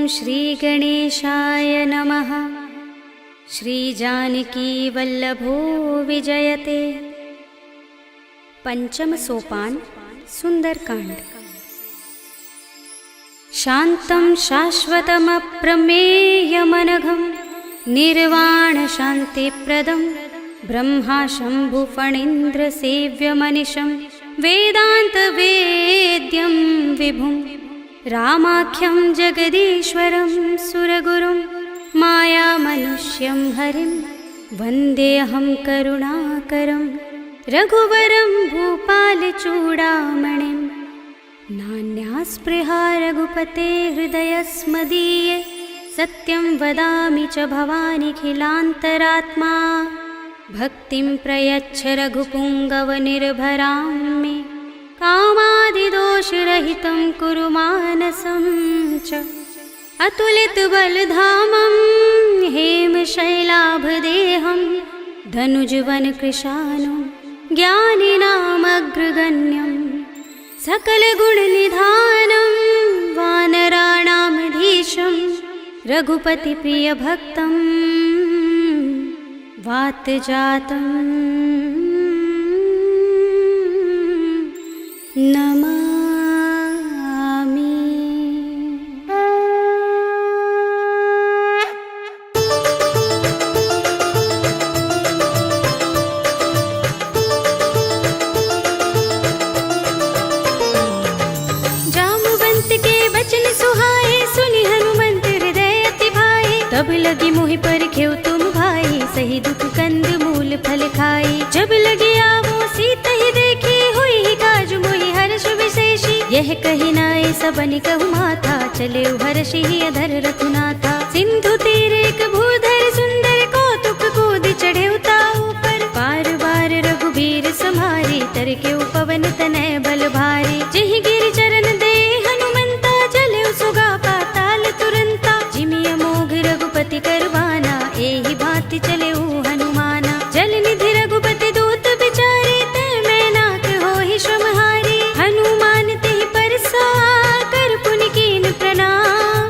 श्रीगणेशाय नमः। श्रीजानकीवल्लभो विजयते। पंचम सोपान सुंदरकांड। शान्तं शाश्वतमप्रमेयमनघं निर्वाणशान्तिप्रदं ब्रह्मा शम्भुफणीन्द्रसेव्यमनिशं वेदान्तवेद्यं विभुं रामाख्यं जगदीश्वरं सुरगुरुं मायामनुष्यं हरिं वन्देऽहं करुणाकरं रघुवरं भूपालचूडामणिं। नान्यास्पृहा रघुपते हृदयस्मदीये सत्यं वदामि च भवानिखिलान्तरात्मा। भक्तिं प्रयच्छ रघुपुङ्गवनिर्भरां मे कामादिदोषरहितं कुरु मानसं च। अतुलितबलधामं हेमशैलाभदेहं धनुजवनकृशानुं ज्ञानिनामग्रगण्यं सकलगुणनिधानं वानराणामधीशं रघुपतिप्रियभक्तं वातजातं नमामि। तब लगी मोहि पर खेव तुम भाई सही दुख कंद मूल फल खाई। जब लगी आवो सीत ही देखी हुई ही काज मोहि हर्ष विशेषी। यह कही नाय सबनि कहु माथा चले हर्षि ही अधर रघुनाथा। सिंधु तीर एक भूधर सुंदर कौतुक कूद चढ़े उताऊ पर बार बार रघुबीर सम्हारी तर के पवन तनय बल भारी। जिहि गिरि चरण दे हनुमंता चले सुगा पाताल तुरंता। जिमिय मोघ रघुपति करवाना एहि भांति चले हनुमाना। जल निधि रघुपति दूत बिचारे तै मैनाक होहि श्रमहारी। हनुमान तेहि परसा कर पुनि कीन प्रणाम।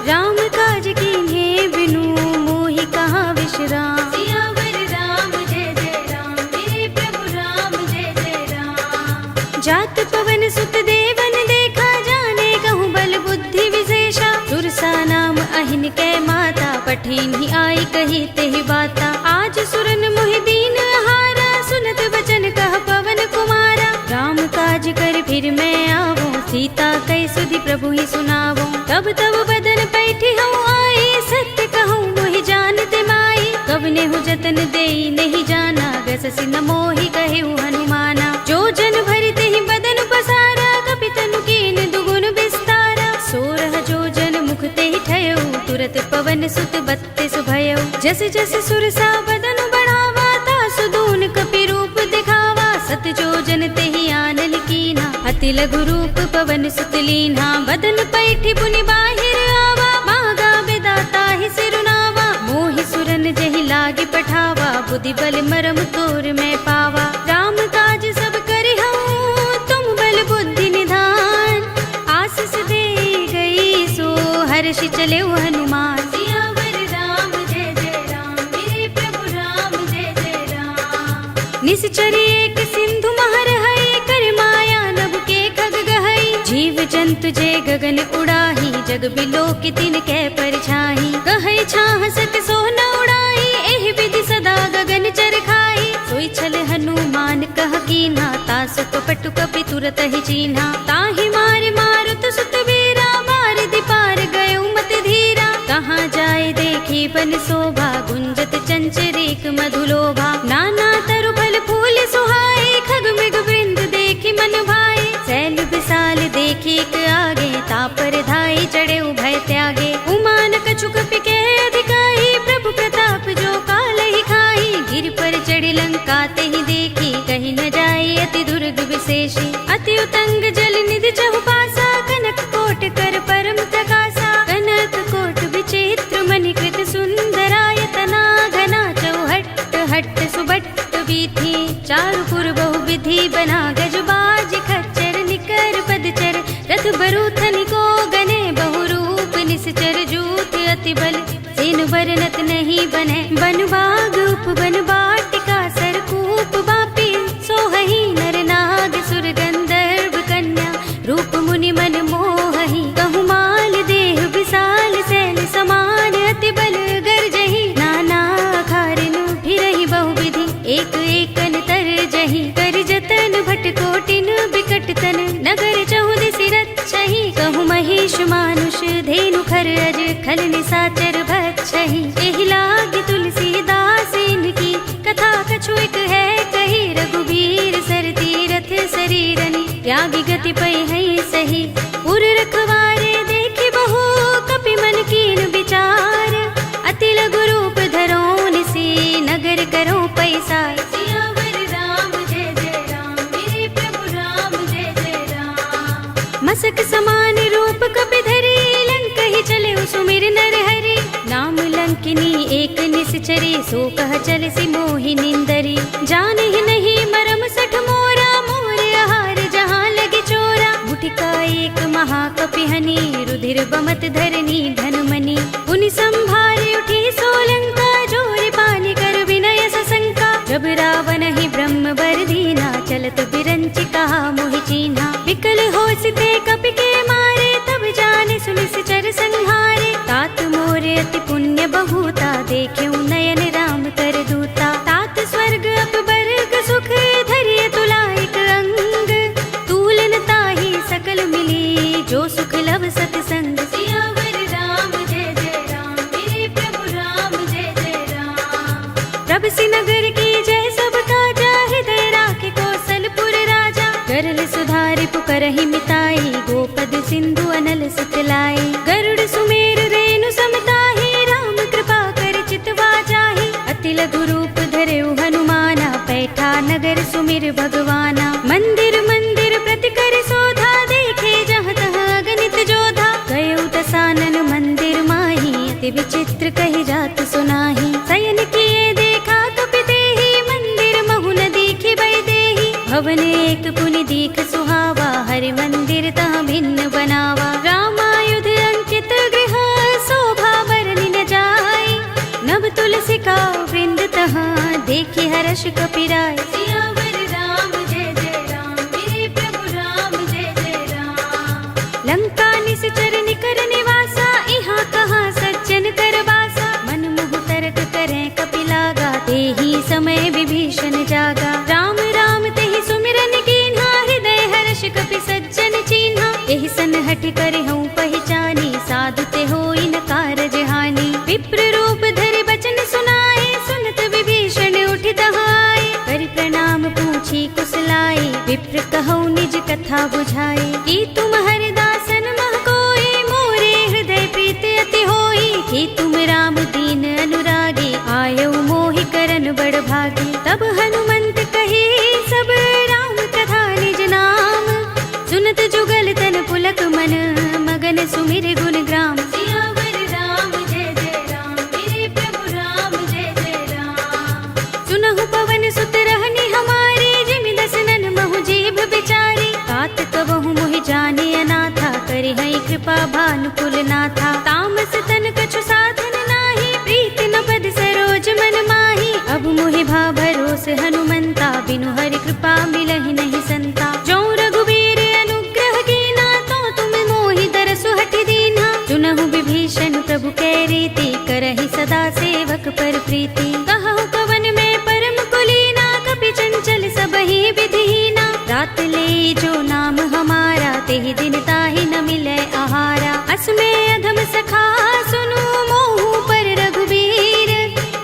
राम काज कीन्हे बिनु मोहि कहाँ विश्राम। सियावर राम जय जय राम मेरे प्रभु राम जय जय राम। जात पवन सुत देवन देखा जाने कहूँ बल बुद्धि विशेषा। सुरसा नाम अहिन कै माता पठिन ही आई कही तेहि बाता। आज सुरन मोहि दीन हारा सुनत बचन कह पवन कुमारा। राम काज कर फिर मैं आवो सीता कै सुधि प्रभु ही सुनावो। तब तब बदन पैठी हूँ आई सत्य कहूँ मोहि जानते माई। कवने हूँ जतन देई नहीं जाना गससि न मोहि कहे हनुमाना। जो जन भरि तेहि बदन पसारा कपि तनु कीन दुगुन विस्तारा। सोरह जो जन मुख तेहि ठयो तुरत पवन सुत 32 भयो। जस जस सुरसा बदन बढ़ावा तासु दून कपि रूप दिखावा। सत जो जन तेहि आनल कीन्हा अति लघु रूप पवन सुत लीन्हा। बदन पैठी पुनि बाहिर आवा मागा बिदाता ही सिरुनावा। मोहि सुरन जहि लागे पठावा बुद्धि बल मरम तोर मैं पावा। राम काज सब करि हूँ तुम बल बुद्धि निधान। आशीष दे गई सो हर्षि चले हनुमान। निश्चरी एक सिंधु महर है कर माया नभ के खग गहई। जीव जंतु जे गगन उड़ाही जग बिलो की तिन कै परछाई। कहे छाह सक सो न उड़ाई एहि विधि सदा गगन चर खाई। सोई छल हनुमान कह कीन्हा तासु कपटु कपि तुरत ही चीन्हा। ताहि मारि मारुत सुत वीरा मारि दिपार गयो मत धीरा। कहाँ जाए देखी बन शोभा गुंजत चंचरीक मधुलोभा। नाना तरु फल फूल सुहाए खग मृग वृंद देखी मन भाए। सैल विशाल देखी एक आगे तापर धाई चढ़े उभय त्यागे। उमान कछु कपि के अधिकाई प्रभु प्रताप जो काल ही खाई। गिर पर चढ़ी लंका तेहि देखी कहीं न जाए अति दुर्ग विशेषी। अति उतंग जल निधि चहुपासा कनक कोट कर परम प्रकाशा। कनक कोट विचित्र मणिकृत सुंदरायतना घना चौहट्ट हट्ट सुबट्ट वीथी। चारुपुर बहुविधि बना गजबाज खच्चर निकर पदचर। रथ बरूथन को गने बहुरूप निश्चर बरनत नहीं बने। बन बाग उपवन वाटिका सरकूप बापी सोहही नर नाग सुर गंधर्व कन्या रूप मुनि मन मोहही। कहु माल देह विशाल सैल समान अति बल गर्जही। नाना खारिन फिरहि बहुविधि एक एकन तरजही। कर जतन भट कोटिन बिकट तन नगर चहुदिसि रक्षहि। कहु महेश मानुष धेनु खर अज खल निसाचर भक्षहि। एहि लाग तुलसीदास इनकी कथा कछु एक है कही। रघुबीर सर तीरथ शरीरनि त्यागी गति पै है सही। उर रखवारे देखि बहु कपि मन कीन विचार। अति लघु रूप धरो निसी नगर करो पैसार। सियावर राम जय जय राम मेरे प्रभु राम जय जय राम। मसक समान रूप कपि धरी लंक ही चले सुमिर नर हरि। नाम लंकिनी एक निश्चरी सो कह चल सी मोहि निंदरी। जान ही नहीं मरम सठ मोरा मोर आहार जहाँ लगे चोरा। मुठिका एक महाकपि हनी रुधिर बमत धरनी धनमणि। उनि संभारे उठी सोलंका जोर पानी कर विनय सशंका। जब रावण ही ब्रह्म बर दीना चलत बिरंचि कहा मोहि चीन्हा। विकल होसते कपि के मारे तब जाने सुनिश्चर संहारे। तात मोर अति पुण्य बहुता देख्यउ नयन राम कर दूता। तात स्वर्ग अपवर्ग सुख धरिय तुला एक अंग। तूलन ताहि सकल मिली जो सुख लव सतसंग। सियावर राम जय जय राम मेरे प्रभु राम जय जय राम। प्रभ सि नगर की जय सब काजा हृदय राखे कौशलपुर राजा। गरल सुधारि पुकरहि मिताई गोपद सिंधु अनल सुतलाई। गरुड़ सुमेर रेणु समताहि राम कृपा कर चितवा जाहि। अति लघु रूप धरेउ हनुमाना पैठा नगर सुमिर भगवाना। मंदिर मंदिर प्रति कर शोधा देखे जहाँ तहाँ अगणित जोधा। गयउ दसानन मंदिर माही अति विचित्र कहि जात सुनाही। शयन किए देखा कपि देहि मंदिर महु न दीखि बै देहि। भवन एक पुनि दीख सुहावा हरि मंदिर तहाँ भिन्न बनावा। रामायुध अंकित गृह शोभा बरनि न जाय। नव तुलसी का वृंद तहाँ देखि हर्ष कपिराय। सियावर राम जय जय राम मेरे प्रभु राम जय जय राम। लंका निश्चर निकर निवासा इहाँ कहाँ सज्जन कर बासा। मन मोह तर्क करें कपि लागा तेहि समय विभीषण जागा। राम राम तेहि सुमिरन कीन्हा हृदय हर्ष कपि सज्जन चीन्हा। एहि सन हठि करहु पहचानी साधु ते होई न कारज हानि। विप्र रूप धरि बचन सुनाए सुनत विभीषण उठि दहाए। करि प्रणाम पूछी कुशलाई विप्र कहौ निज कथा बुझाई। कि तुम हरिदासन मह कोई मोरे हृदय प्रीति अति होई। कि तुम राम दीन अनुरागी आयौ मोहि करन बड़ भागी। तब हनुमंत कही सब राम कथा निज नाम। सुनत जुगल तन पुलक मन मगन सुमिर गुण ग्राम। सियावर राम जय जय राम मेरे प्रभु राम जय जय राम। सुनहु पवन सुत रहनी हमारी जिमि दसनन महु जीभ बिचारी। तात कबहु मोहि जाने अनाथा करि है कृपा भानुकुल नाथा। तामस तन कछु साधन नाही प्रीति न पद सरोज मन माही। अब मोहि भा भरोस हनुमंता बिनु हरि कृपा मिलहि नहीं संता। जो रघुबीर अनुग्रह कीना तो तुम मोहि दरसु हठि दीन्हा। चुनहु विभीषण प्रभु कै रीति करहि सदा सेवक पर प्रीति। कहु कवन में परम कुलीना कपि चंचल सबहि विधिहीना। रात ले जो नाम हमारा तेहि दिन ताहि न मिलै आहारा। असमय अधम सखा सुनु मोहु पर रघुबीर।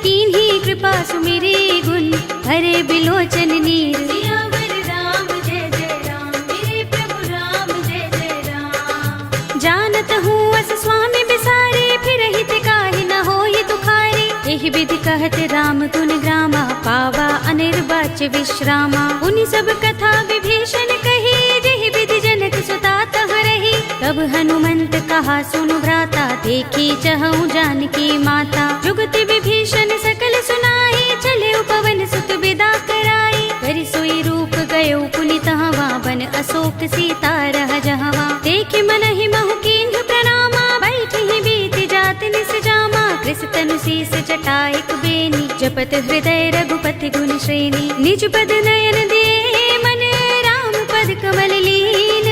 कीन्ही कृपा सुमिरी गुण हरे बिलोचन नीर। सियावर राम जय जय राम मेरे प्रभु राम जय जय राम। जानत हूँ अस स्वामी बिसारे फिरहि ते काहि न होई दुखारी। एहि विधि कहत राम गुण ग्रामा पावा अनिर्वाच्य विश्रामा। उनि सब कथा विभीषण कही जेहि विधि जनक सुता तह रही। तब हनुमंत कहा सुनु भ्राता देखी चहु जानकी माता। जुगति विभीषण सकल सुनाई चले पवन सुत विदा कराई। करि सोई रूप गयो पुनि तहवा बन अशोक सीता रह जहवा। देख मन ही महु कीन्ह प्रणामा बैठ ही बीत जात निस जामा। कृष तनु शीस जटाइक बेनी, जपत हृदय रघुपति गुण श्रेणी। निज पद नयन दिए मन राम पद कमल लीन,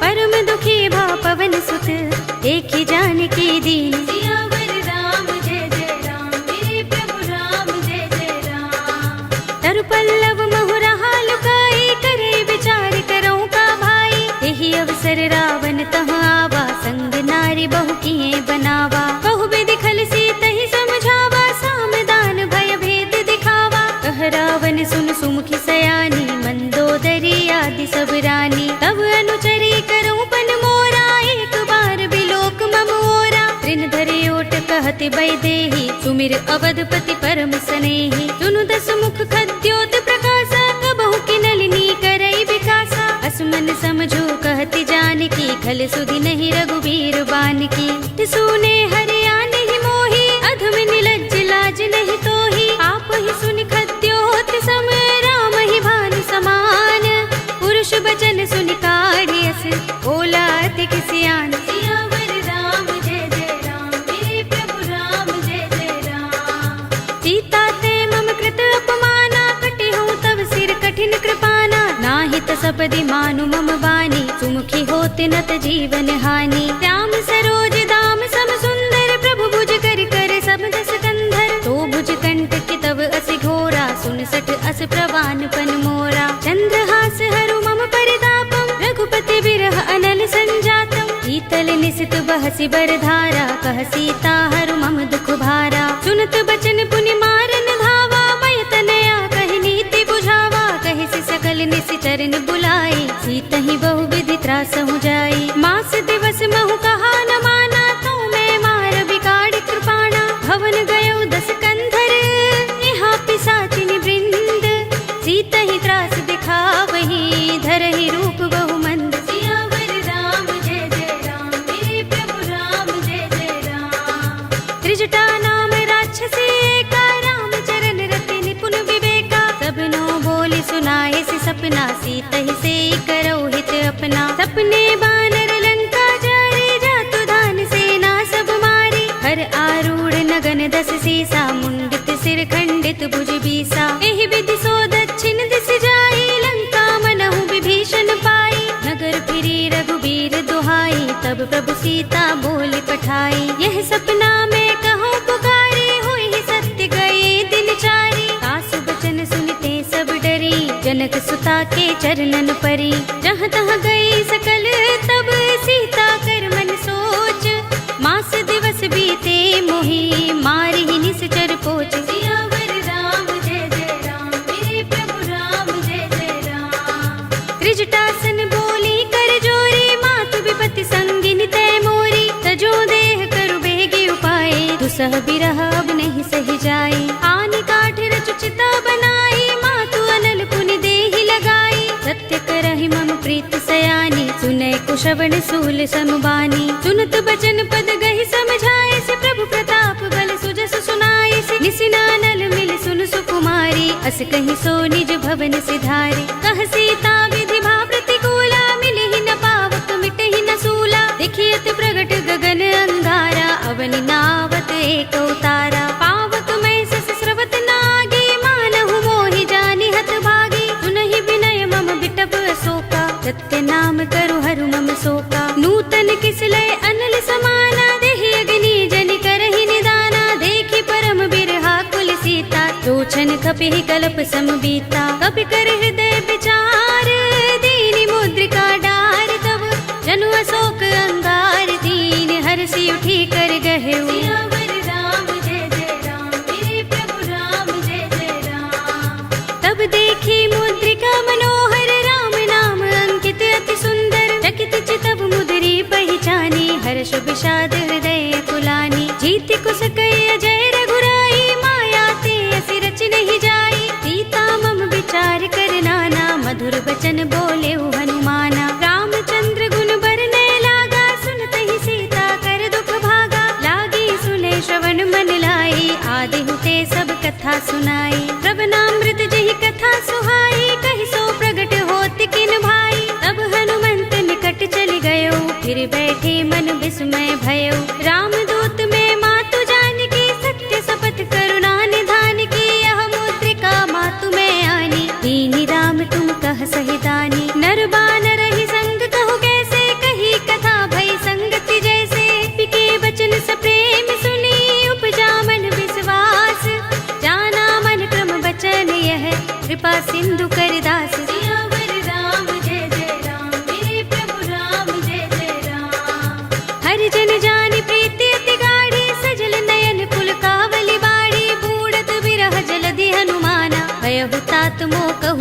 परम दुखी भा पवन सुत देखि जानकी दीन। सियावर राम जय जय राम, मेरे प्रभु राम जय जय राम। तरु पल्लव महु रहा लुकाई, करे विचार करो का भाई। यही अवसर रावण तहाँ आवा, संग नारी बहु किए बनावा। बहु विधि खल सीत ही समझावा, सामदान भय भेद दिखावा। कह रावण सुन सुमुखी सयानी, मंदोदरी आदि सब रानी। तब अनुचरी करूं पन मोरा, एक बार बिलोक मम ओरा। तृण धरे ओट कहति बैदेही, सुमिर अवधपति परम स्नेही। सुनु दस मुख खद्योत प्रकाशा, कबहु की नलिनी करई विकासा। असमन समझो कहति जानकी, खल सुधि नहीं रघुबीर बानकी। सुने हरिया नहीं मोही, अधम निलज्ज लाज नहीं तोही। आप ही सुन खद्योत सम, राम ही भानु समान। पुरुष बचन सुन काढ़ियस, बोला अति किसियान। सियावर राम जय जय राम, मेरे प्रभु राम जय जय राम। सीता ते मम कृत अपमाना, कटे हूँ तब सिर कठिन कृपाना। नाहित सपदि मानु मम बानी, सुमुखी होत नत जीवन हानि। श्याम सरोज दाम सम सुंदर, प्रभु भुज कर कर सब दस कंधर। तो भुज कंठ की तब असि घोरा, सुन सठ अस प्रवान पन मोरा। चंद्रहास हरु मम परितापम, रघुपति बिरह अनल संजातम। शीतल निसित बहसि बरधारा, कह सीता हरु मम दुख भारा। सुनत बचन पुनि मारन धावा, मय तनया कहि नीति बुझावा। कहि सि सकल निशिचरन बुलाई, सीतहि बहु विधि त्रासहु जाई। मास दिवस महु कहा न माना, तो मैं मार बिगाड़ कृपाणा। भवन गयो दस कंधर, यहाँ पिशाचिनी वृंद। सीतहि त्रास दिखावही, धरहि रूप बहु मंद। सियावर राम जय जय राम, मेरे प्रभु राम जय जय राम। त्रिजटा नाम राक्षसी एका, राम चरण रति निपुण विवेका। सबनो बोली सुनाए सि सपना, सीतहि से करो हित अपना। सपने बानर लंका जारी, जातु धान सेना सब मारी। हर आरूढ़ नगन दस सीसा, मुंडित सिर खंडित भुज बीसा। एहि विधि सो दक्षिण दिस जाई, लंका मनहु विभीषण पाई। नगर फिरी रघुबीर दुहाई, तब प्रभु सीता बोली पठाई। यह सपना में कहूँ पुकारी, हुई ही सत्य गए दिन चारी। सासु बचन सुनते सब डरी, जनक सुता के चरणन परी। जहाँ तहाँ गई सकल तब सीता कर मन सोच। मास दिवस बीते मोही, मारी ही निश्चर पोच। सियावर राम जय जय राम, मेरे प्रभु राम जय जय राम। त्रिजटासन बोली कर जोरी, मातु विपत्ति संगिनी तय मोरी। तजो देह करु बेगी उपाय, दुसह बिरह अब नहीं सही जाई। आनि काठ रचु चिता बनाई, मातु अनल पुनि देहि लगाई। सत्य करहि मम प्रीत सयानी, सुनै कुशवण सूल समबानी। सुनत बचन पद गहि समझाए, से प्रभु प्रताप बल सुजस सुनाए। से निसिनानल मिल सुन सुकुमारी, अस कहीं सो निज भवन सिधारी। कह सीता विधि भा प्रतिकूला, मिलि ही न पावक मिटहि न सूला। देखियत प्रगट गगन अंगारा, अवनि नावत एक उतारा। पावक मैं सस स्रवत नागी, मानहु मोहि जानि हत भागी। सुनहि विनय मम बिटप अशोका, सत्य नाम करु हरु मम शोका। नूतन किसलय अनल समाना, देहि अग्नि जनि करहि निदाना। देखि परम बिरहा कुल सीता, लोचन खपिहि कल्प समबीता। कपि कर हृदय विचार, दीनि मुद्रिका डार। तब जनु अशोक अंगार, दीन हरषि उठी कर गहेउ। सियावर राम जय जय राम, मेरे प्रभु राम जय जय राम। तब देखी मुद्रिका मनोहर, राम नाम अंकित अति सुंदर। चकित चितव मुद्री पहचानी, हर्ष विषाद हृदय कुलानी। जीति कुस कई अजय रघुराई, माया ते असि रच नहीं जाई। सीता मम विचार कर नाना, मधुर बचन बोले हनुमाना। रामचंद्र गुण बरनै लागा, सुनतहि सीता कर दुख भागा। लागी सुने श्रवण मन लाई, आदि हुते सब कथा सुनाई। श्रवणामृत जहि कथा सुहाई, कहि सो प्रगट होत किन भाई। तब हनुमंत निकट चल गयो, फिर बैठे मन विस्मय भयो। रामदूत में मातु जानकी, सत्य सब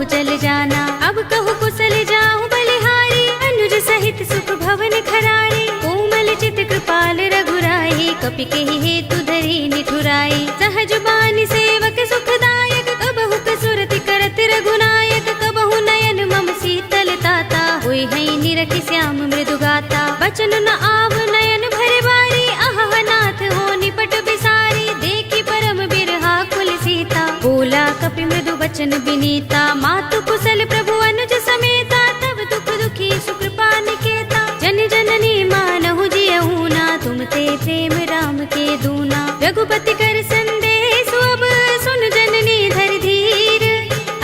बहु जल जाना। अब कहु कुशल जाहु बलिहारी, अनुज सहित सुख भवन खरारी। कोमल चित कृपाल रघुराई, कपि केहि हेतु धरि निठुराई। सहज बानी सेवक सुखदायक, कबहु कसुरति करत रघुनायक। कबहु नयन मम शीतल ताता, होय है निरखि श्याम मृदु गाता। बचन न आव नयन भरे बारी, अहह नाथ हो निपट बिसारी। देखी परम बिरहा कुल सीता, बोला कपि मृदु बचन बिनीता। मातु कुशल प्रभु अनुज समेता, तब दुख दुखी सुकृपा निकेता। जन जननी मानहु जियहु ना, तुम ते प्रेम राम के दूना। रघुपति कर संदेश अब, सुन जननी धर धीर।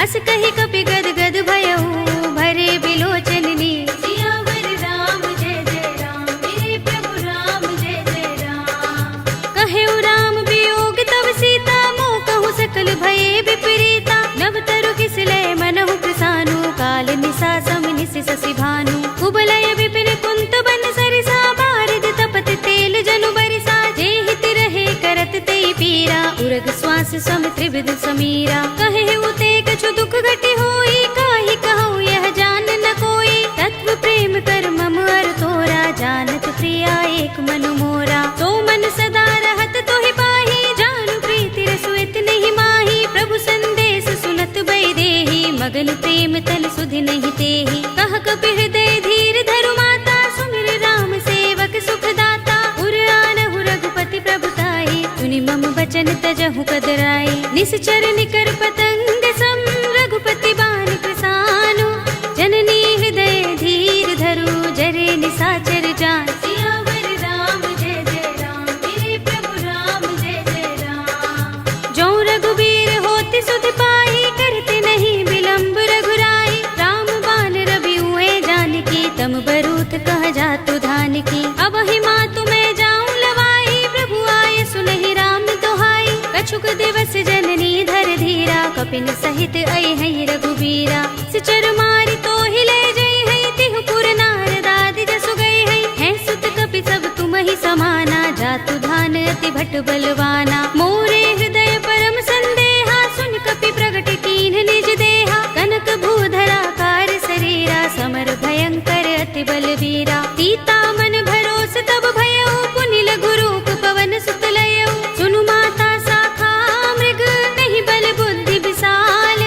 अस कहि कपि गद गद भयहु, भरे बिलोचन नीर। सियावर राम जय जय राम, मेरे प्रभु राम जय जय राम। कहेउ राम वियोग तब सीता, मोह कहु सकल भये विपरीता। नव तरु किसलय मनहु कृसानु, काल निसा सम निसि शशि भानु। कुबलय विपिन कुंत बन सरिसा, बारिद तपत तेल जनु बरिसा। जे हित रहे करत तेई पीरा, उरग श्वास सम त्रिविध समीरा। कहेउ ते कछु दुख घटी होई, काहि कहूँ यह जान न कोई। तत्व प्रेम कर मम अर तोरा, जानत प्रिया एक मन मोरा। तो मन सदा रहत तोहि पाही, जानु प्रीति रसु इतहि माही। प्रभु संदेश सुनत बै देहि, मगन प्रेम तल सुधि नहीं तेहि। कह कपि हृदय धीर धरु माता, सुमिर राम सेवक सुख दाता। उर आनहु रघुपति प्रभुताई, सुनि मम बचन तजहु कदराई। निश्चर निकर पतंग सम, रघुपति बान कृसानु। जननी हृदय धीर धरु, जरे निसाचर जान। सियावर राम जय जय राम, मेरे प्रभु राम जय जय राम। जो रघुबीर होति सुधि पाई, करते नहीं विलंब रघुराई। राम बान रवि हुए जानकी, तम बरूथ कह जातु धान की। अब ही मातु मैं जाऊं लवाई, प्रभु आए सुनहि राम दोहाई। कछुक दिवस जननी धर धीरा, कपिन सहित आई है रघुबीरा। सिचर मारी तो हिले जई है, तिहु पुर नारद आदि जसु गई है। सुत कपि सब तुम ही समाना, जातु धान अति भट बलवाना। मोरे हृदय परम संदेहा, सुन कपि प्रगट कीन्ह निज देहा। कनक भूधरा कार शरीरा, समर भयंकर अति बलवीरा। सीता मन भरोस तब भयउ, पुनि लघु रूप पवन सुत लयउ। सुनु माता शाखा मृग, नहीं बल बुद्धि विशाल।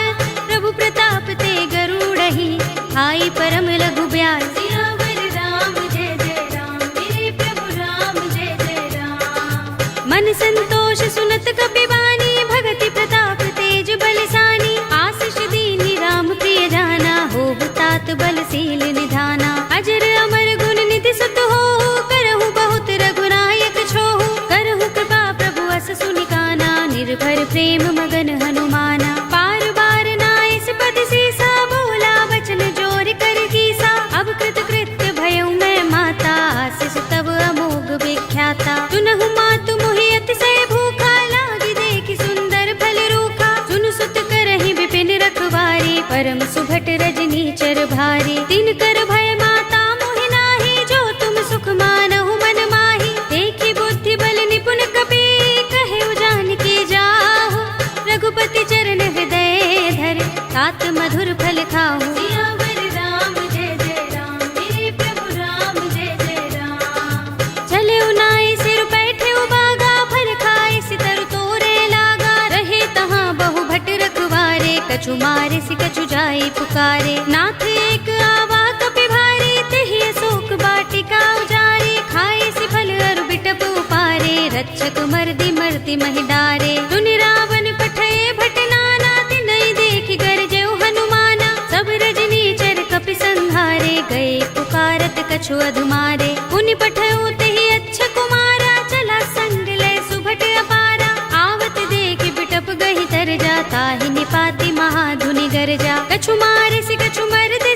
प्रभु प्रताप ते गरुड़हि, आई परम लघु ब्याल। सियावर राम जय जय राम, मेरे प्रभु राम जय जय राम। मन संतोष सुनत कपि बानी, भगति प्रताप तेज बलसानी। आशीष दीनि राम प्रिय जाना, होहु तात बलशील निधाना। अजर अमर गुण निधि सुत होहु, करहु बहुत रघुनायक छोहु। करहु कृपा प्रभु अस सुनि काना, निर्भर प्रेम मगन हनुमाना। पार बार नाइस पद सीसा, बोला वचन जोर कर कीसा। अब कृत कृत्य भयउ मैं माता, आशीष तब अमोघ विख्याता। सुनहु मातु मोहि अतिशय भूखा, लागी देखि सुंदर फल रूखा। सुन सुत करहि विपिन रखवारी, परम सुभट रजनी चर भारी। तिन कर भय माता मोहि नाही, जो तुम सुख मानहु मन माही। देखि बुद्धि बल निपुण कपि, कहेउ जानकी जाहु। रघुपति चरण हृदय धर, तात मधुर फल खाहु। सियावर राम जय जय राम, मेरे प्रभु राम जय जय राम। चले उनाई सिर बैठे उबागा, फल खाए सितर तोरे लागा। रहे तहाँ बहु भट रखवारे, कछु मारे सि कछु जाई पुकारे। नाथ एक आवा कपि भारी, तेहि अशोक वाटिका उजारी। खाए सि फल अरु बिटप उपारे, रक्षक मर्दि मर्दि महि डारे। सुनि रावण पठय भट नाना, तिनहि देखि गरजेउ हनुमाना। सब रजनी चर कपि संहारे, गए पुकारत कछु अधुमारे। पुनि पठयउ तेहि अच्छ कुमारा, चला संग लय सुभट अपारा। आवत देखि बिटप गहि तर जा, ताहि निपाति महाधुनि गरजा। कछु मारे सि कछु मरदि,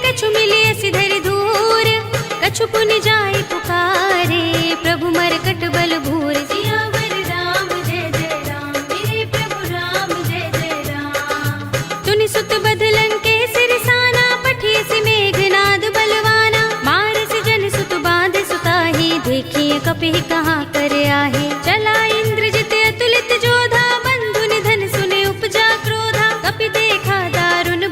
कछु मिलिय सि धरि धूर। कछु पुनि जाई पुकारे, प्रभु मरकट बल भूर। सियावर राम जय जय राम, मेरे प्रभु राम जय जय राम। तुनि सुत बदलन के सिरसाना, पठिय सि मेघनाद बलवाना। मार सि जन सुत बांध सुताही, देखिए कपि कहाँ कर आहे। चला इंद्रजित अतुलित जोधा, बंधु निधन सुने उपजा क्रोधा। कपि देखा दारुण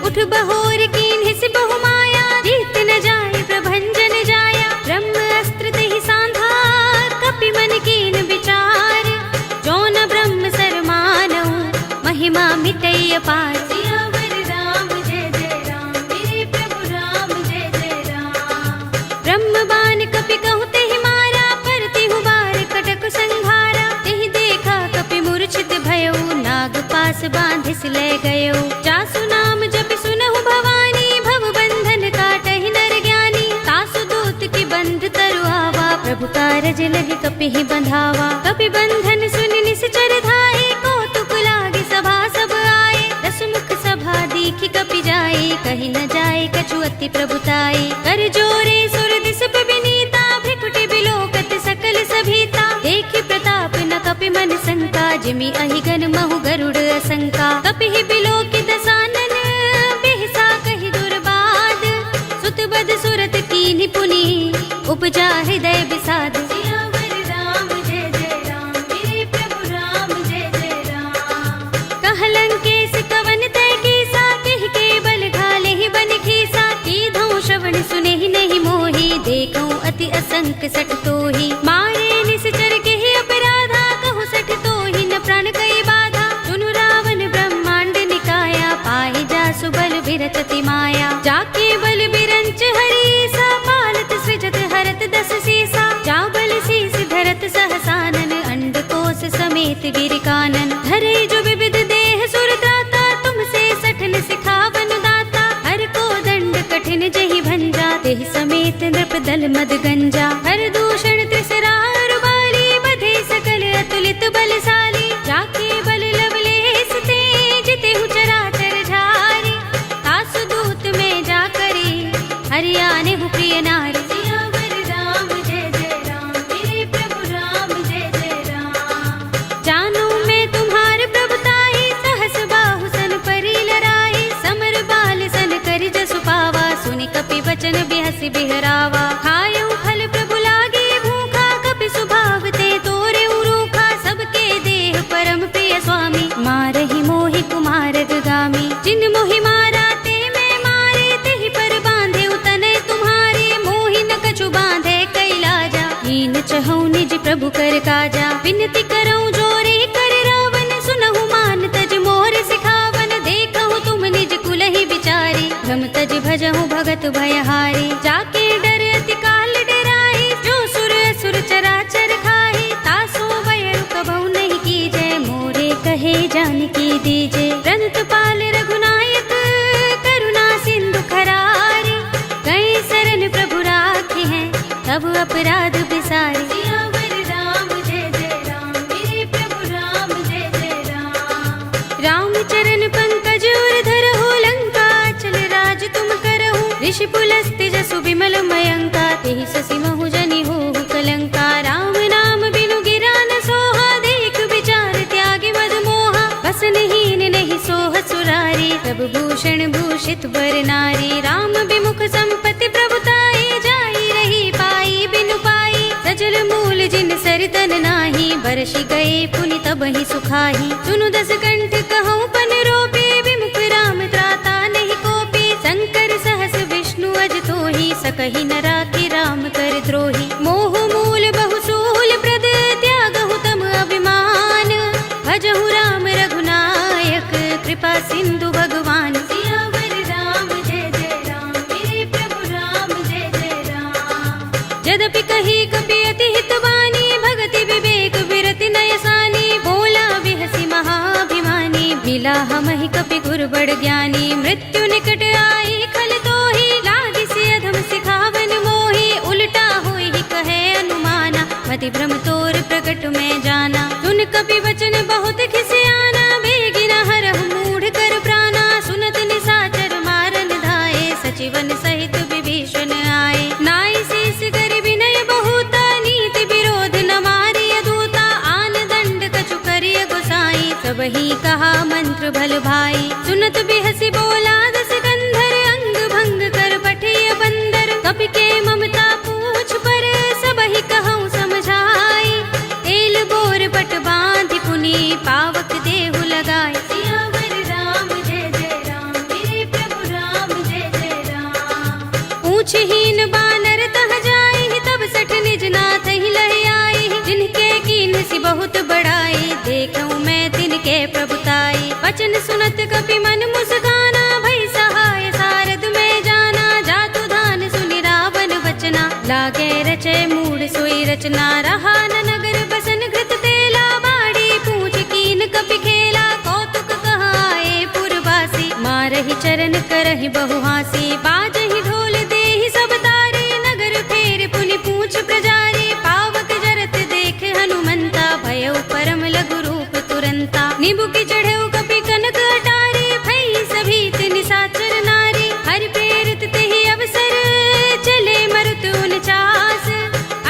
उठ बहोर कीन हिस बहु माया, जीत न जाए प्रभंजन जाया। ब्रह्म अस्त्र तहि सांधा, कपि मन कीन विचार। जो न ब्रह्म सर मानऊ, महिमा मिटई अपार। सियावर राम जय जय राम, मेरे प्रभु राम जय जय राम। ब्रह्म बाण कपि कहु तेहि मारा, परति हुबार कटक संघारा। तेहि देखा कपि मूर्छित भयउ, नाग पास बांधिस ले गयउ। जासु नाम जपि सुनहु भवानी, भव बंधन काटहि नर ज्ञानी। तासु दूत की बंध तरु आवा, प्रभु कारज लगे कपिहि बंधावा। कपि बंधन सुनि निश्चर धाये, कौतुक लागे सभा सब आए। दस मुख सभा दीखि कपि जाए, कहि न जाए कछु अति प्रभुताई। कर जोरे सुर दिस विनीता, भ्रिकुटि बिलोकत सकल सभीता। देखि प्रताप न कपि मन शंका, जिमि अहिगन महु गरुड़ असंका। कपिहि बिलोकित दसानन, बिहसा कहि दुर्बाद। सुत बद सुरत कीन्हि पुनि, उपजा हृदय विषाद। सियावर राम जय जय राम, मेरे प्रभु राम जय जय राम। कहलंकेश कवन तै कीसा, केहि के बल घालेहि बन खीसा। कीधौ श्रवण सुनेहि नहीं मोहि, देखौ अति असंक सठ तोहि। मारे निश्चर केहि अपराधा, कहु सठ तोहि न प्राण कई बाधा। सुनु रावण ब्रह्मांड निकाया, पाहि जासु बल बिरत अति माया। जाके बल बिरंच हरीसा, पालत सृजत हरत दस सीसा। जा बल शीस धरत सहसानन, अंडकोश समेत गिर कानन। धरे जो विविध देह सुर दाता, तुमसे सठन सिखावन दाता। हर को दंड कठिन जहि भंजा, तेहि समेत नृप दल मद गंजा। हर दूषण त्रिसरार बाली, बधे सकल अतुलित बलशाली। जाके बल लवलेस ते, जितेहु चराचर झारी। तासु दूत में जा करे, हरियाने हु प्रिय नारी। सियावर राम जय जय राम, मेरे प्रभु राम जय जय राम। जानो मैं तुम्हार प्रभुताई, सहस बाहु सन परि लराई। समर बाल सन करि जसु पावा, सुनि कपि वचन बिहसि बिहरावा। खायउ फल प्रभु लागे भूखा, कपि सुभाव ते तोरे उरूखा। सबके देह परम प्रिय स्वामी, मारहि मोहि कुमार गामी। जिन मोहि मारा ते मैं मारे, तेहि पर बांधे तनय तुम्हारे। मोहि न कछु बांधे कैलाजा, हीन चहु निज प्रभु कर काजा। विनती करऊं जोरे कर रावण, सुनहु मान तज मोर सिखावन। देखहु तुम निज कुलहि विचारी, भ्रम तज भजहु भगत भयहारी। जाके डर अति काल डराहि, जो सुर असुर चराचर खाहि। तासो वैर कबहु नहीं कीजै, मोरे कहे जानकी दीजे। रंत पाल रघुनायक, करुणा सिंधु खरारी। गए शरण प्रभु राखे हैं, तब अपराध बिसारी। सियावर राम जय जय राम, मेरे प्रभु राम जय जय राम। राम चरण पंकज उर धरहु, लंका चल राज तुम करहु। ऋषि पुलस्त्य जसु विमल मयंका, तेहि ससि महु जनि होहु कलंका। राम नाम बिनु गिरा न सोहा, देख विचार त्यागे मद मोहा। बसनहीन नहीं सोह सुरारी, प्रभु भूषण भूषित बर नारी। राम विमुख संपत्ति प्रभुताई, जाई रही पाई बिनु पाई। सजल मूल जिन सरितन नाही, बरसि गए पुनि तबहि सुखाही। सुनु दस कंठ कहूँ पन रोपी, विमुख राम त्राता नहीं कोपी। शंकर सहस विष्णु अज तोहि, सकहि न राखि राम कर द्रोही। मोह मूल बहु सूल प्रद, त्यागहु तम अभिमान। भजहु राम रघुनायक, कृपा सिंधु भगवान। सियावर राम जय जय राम, मेरे प्रभु राम जय जय राम। यद्यपि कही कपि अति हितवानी, भगति विवेक विरति नयसानी। बोला बिहसि महाभिमानी, मिला हमहि कपि गुर बड़ ज्ञानी। मृत्यु निकट आई खल तोहि, लागिसि अधम सिखावन मोहि। उल्टा होई कहे अनुमाना, मति भ्रम तोर प्रकट में जाना। सुन कपि वचन बहुत खिसियाना, बेगिन हरहु मूढ़ कर प्राणा। सुनत निशाचर मारन धाये, सचिवन सहित विभीषण आए। नाई शीस कर विनय बहुता, नीति विरोध न मारिय दूता। आन दंड कछु करिय गोसाई, सबहि कहा मंत्र भल भाई। सुनत बिहसि बोला दस कंधर, अंग भंग कर पठिय बंदर। कपि के ममता पूछ पर, सबहि कहूँ समझाई। तेल बोर पट बांधि पुनि, पावक देहु लगाए। सियावर राम जय जय राम, मेरे प्रभु बहुत बड़ाई, देखूं मैं तिनके प्रभुताई। वचन सुनत कपि मन मुस्काना, भई सहाय सारद में जाना। जातु धान सुनि रावण वचना, लागे रचे मूड सोई रचना। रहा न नगर बसन घृत तेला, बाड़ी पूछ कीन कपि खेला। कौतुक कहाए पुरवासी, मारहि चरण करहि बहु हासी। बाजहि ढोल देहि सब तारे, नगर फेर पुनि पूछ प्रजारी। पावक जरत देख हनुमंता, भयउ परम लघु रूप तुरंता। निबुकि चढ़ऊ कपि कनक अटारी, भई सभीत निशाचर नारी। हरि प्रेरित तेहि अवसर, चले मरुत 49।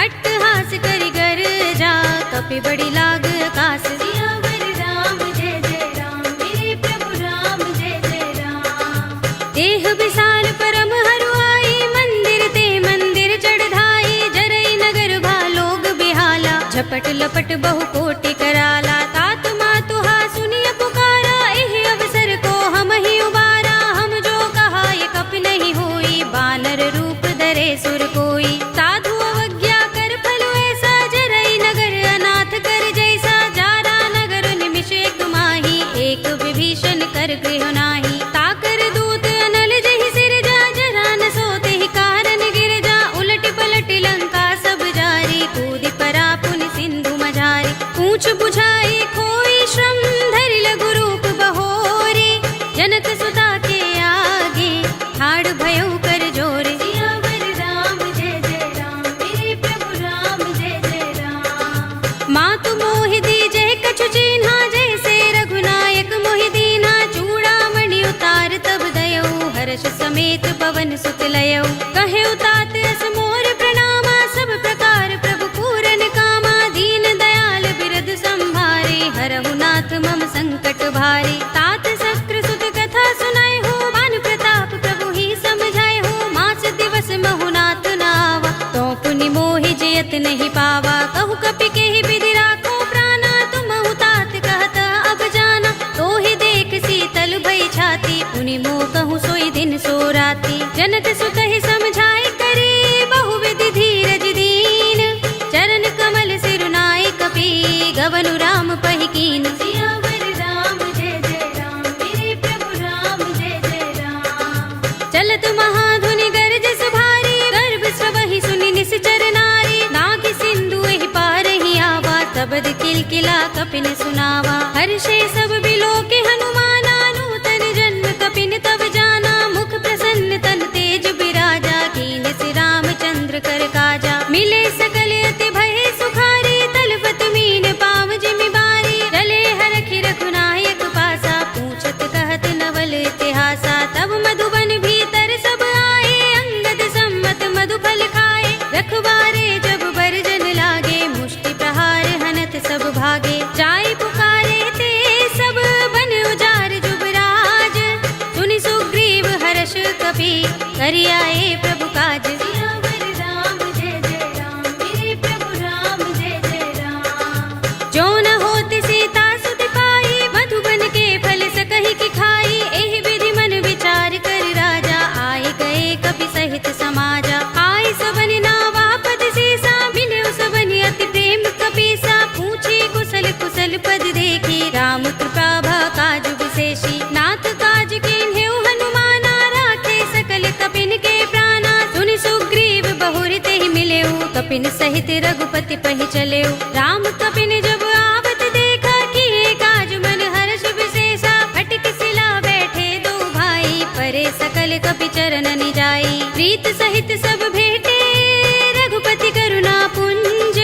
अट्टहास करि गर जा, कपि बड़ी लाग आकाश। सियावर राम जय जय राम, मेरे प्रभु राम जय जय राम। देह विशाल परम हरुआई, मंदिर ते मंदिर चढ़ाई। जरई नगर भालोग बिहाला, झपट लपट बहु कोटि कराला। तात मातु हा सुनिय पुकारा, एहि अवसर को हम ही उबारा। हम जो कहा ये कपि नहीं होई, बानर रूप धरे सुर कोई। साधु अवज्ञा कर फल ऐसा, जरई नगर अनाथ कर जैसा। जारा नगर निमिष एक माही, एक विभीषण कर गृह नाही। ताकर दूत अनल जहि सिर जा, जरा न सोते ही कारण गिर जा। उलट पलट लंका सब जारी, कूदि परा पुनि सिंधु मझारी। पूछ बुझाई खोई श्रम, धरि लघु रूप बहोरे। जनक सुता के आगे, ठाड़ भयउ कर जोरे। सियावर राम जय जय राम, मेरे प्रभु राम जय जय राम। मातु मोहि दीजहि कछु चिन्हा, जैसे रघुनायक मोहि दीन्हा। चूड़ामणि उतार तब दयऊ, हर्ष समेत पवन सुत लयऊ। कहे तात अस मोर प्रणामा, सब प्रकार प्रभु पूरन कामा। दीन दयाल बिरद संभारे, हरहु नाथ मम संकट भारे। तात शक्र सुत कथा सुनाए हो, मान प्रताप प्रभु ही समझाए हो। मास दिवस महु नाथ नावा, तो पुनि मोहि जयत नहीं पावा। कहु कपि केहि विधि राखो प्राणा, तुमहु तात कहत अब जाना। तो ही देख शीतल भई छाती, पुनि मोह कहूँ सोई दिन सो राती। जनक सुत ही समझाए करे, बहु विधि धीरज दीन। चरण कमल सिरुनाए कपि, गवनु राम पहि कीन। सियावर राम जय जय राम, मेरे प्रभु राम जय जय राम। चलत महाधुनि गरज सुभारी, गर्भ स्वहि सुनि निश्चर नारी। नाग सिंधु एहि पार ही आवा, तबद किलकिला कपिन सुनावा। हर्षे सब बिलोके हनुमाना, नूतन जन्म कपिन तब जाना। मुख प्रसन्न तन तेज बिराजा, कीन सि रामचंद्र कर काजा। मिले सकल अति भय सुखारी, तलपत मीन पाव जिमि बारी। चले हरखि रघुनायक पासा, पूछत कहत नवल इतिहासा। तब मधुबन भीतर सब आए, अंगद सम्मत मधु फल खाए। रखवारे जब बरजन लागे, मुष्टि प्रहार हनत सब भागे। जाय पुकारे ते सब बन उजार जुबराज। सुनि सुग्रीव हर्ष कपि, करि आए प्रभु काज। सियावर राम जय जय राम, मेरे प्रभु राम जय जय राम। जो न होत सीता सुत पाई, मधुबन के फल सकहि की खाई। एहि विधि मन विचार कर राजा, आए गए कपि सहित समाजा। आए सबनि नावा पद सीसा, मिले सबनि अति प्रेम कपीसा। पूछी कुशल कुशल पद देखी, राम कृपा भा काज विशेषी। नाथ काज कीन्हेउ हनुमाना, राखे सकल कपिन के प्राणा। सुनि सुग्रीव बहुरि तेहि मिलेउ, कपिन सहित रघुपति पहि चलेउ। राम कपिन जब आवत देखा, किए काज मन हर्ष विशेषा। फटक सिला बैठे दो भाई, परे सकल कपि चरण निजाई। प्रीत सहित सब भेटे, रघुपति करुणा पुंज।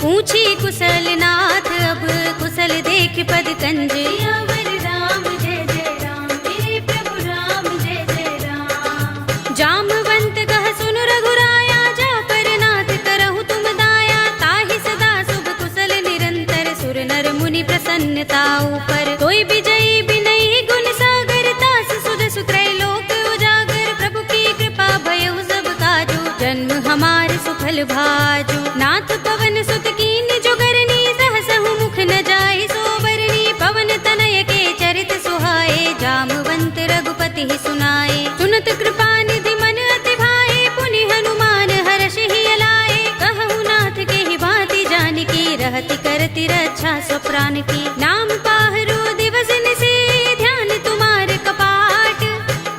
पूछी कुशल नाथ, अब कुशल देख पद कंज। सियावर राम जय जय राम, मेरे प्रभु राम जय जय राम। जामवंत कह सुनु रघुराया, जा पर नाथ करहु तुम दाया। ताहि सदा शुभ कुशल निरंतर, सुर नर मुनि प्रसन्नता ऊपर। कोई विजयी बिनहि गुण सागर, तास सुध सुत्रैलोक उजागर। प्रभु की कृपा भयउ सब काजू, जन्म हमार सुफल भाजू। नाथ पवन सुत कीन जो करनी, सहसहु मुख न जाय सोबरनी। पवन तनय के चरित सुहाए, जामवंत रघुपति ही सुनाए। सुनत कृपा निधि मन अति भाए, पुनि हनुमान हर्ष ही अलाए। कहु नाथ के ही भांति जानकी, रहति करति रक्षा स्वप्राण की। नाम पाहरो दिवस निसे ध्यान तुम्हारे कपाट,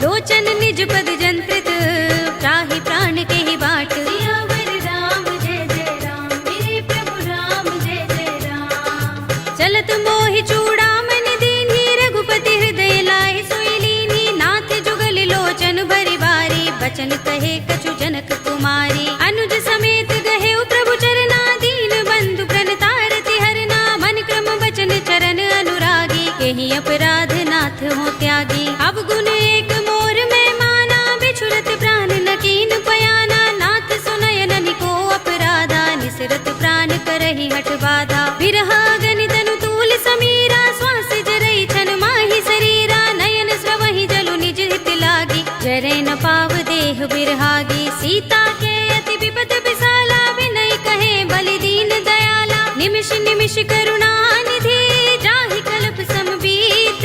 लोचन निज पद जंत्रित त्राहि प्राण के ही बाट। सियावर राम जय जय राम, मेरे प्रभु राम जय जय राम। चलत मोहि चूड़ामणि दीन्ही, रघुपति हृदय लाए सोई लीन्ही। नाथ जुगल लोचन भरि बारी, बचन कहे कछु जनक कुमारी। अनुज समेत गहे प्रभु चरना, दीन बंधु प्रणतारति हरना। मन क्रम बचन चरण अनुरागी, केहि अपराध नाथ हो त्यागी। अवगुण एक मोर में माना, बिछुरत प्राण न कीन पयाना। नाथ सुनयन निको अपराधा, निसरत प्राण करहि हठ बाधा। बिरहा गणित तनु तूल समीरा, श्वास जरई छन माहि शरीरा। नयन स्रवहि जलु निज हित लागी, जरै न पाव देह बिरहागी। सीता के अति विपद विसाला, विनय कहे बलि दीन दयाला। निमिष निमिष करुणा निधि, जाहि कल्प समबीत।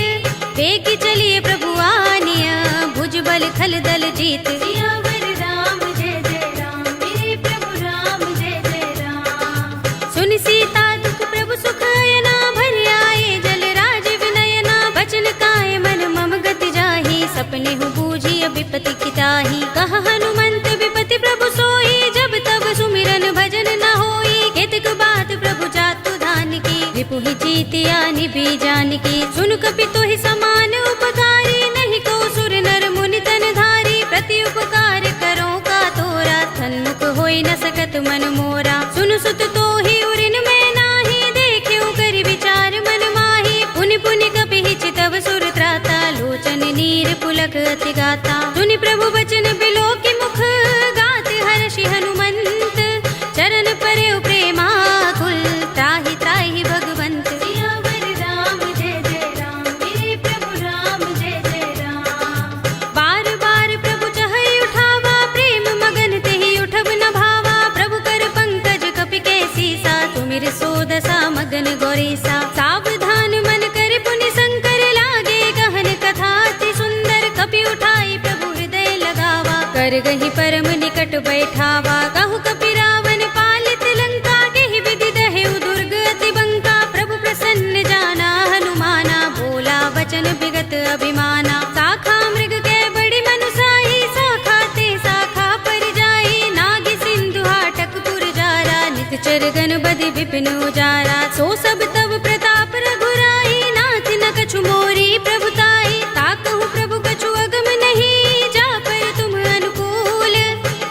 बेगी चलिए प्रभु आनिया, भुज बल खल दल जीत। सियावर राम जय जय राम, मेरे प्रभु राम जय जय राम। सुनि सीता दुख प्रभु सुख अयना, भरि आए जल राज विनयना। बचन काय मन मम गति जाहि, सपने हु बूझी विपति किताही। कहा हनुमंत विपति प्रभु सोई, जब तब सुमिरन भजन न होई। केतक बात प्रभु जातु धान की, रिपुहि जीतिया निभि जान की। सुन कपि तोहि समान उपकारी, नहीं को सुर नर मुनि तन धारी। प्रति उपकार करो का तोरा, सन्मुख होई न सकत मन मोरा। सुन सुत तोहि उरिन में नाही, देखियो कर विचार मन माही। पुनि पुनि कपि चितव सुर त्राता, लोचन नीर पुलक अति गाता। सुनि प्रभु बचन बिलो की मुख, गात हर्षि हनुमंत। चरण परे प्रेमाकुल, त्राहि त्राहि भगवंत। सियावर राम जय जय राम, मेरे प्रभु राम जय जय राम। बार बार प्रभु चहई उठावा, प्रेम मगन तेहि उठब न भावा। प्रभु कर पंकज कपि के सीसा, तुमिर सोदसा मगन गौरीसा। सावधान मन कर पुनि शंकर, लागे गहन कथा अति सुंदर। कपि उठाई प्रभु हृदय लगावा, कर गही परम निकट बैठावा। कहु कपि रावण पालित लंका, केहि विधि दहेउ दुर्ग अति बंका। प्रभु प्रसन्न जाना हनुमाना, बोला वचन विगत अभिमाना। शाखा मृग के बड़ी मनुसाही, शाखा ते शाखा पर जाई। नाग सिंधु हाटक पुर जारा, नित गण बधि विपिन उजारा। सो सब तब प्रताप रघुराई, नाथ न कछु मोरी प्रभुताई। ताकहु प्रभु कछु अगम नहीं, जा पर तुम अनुकूल।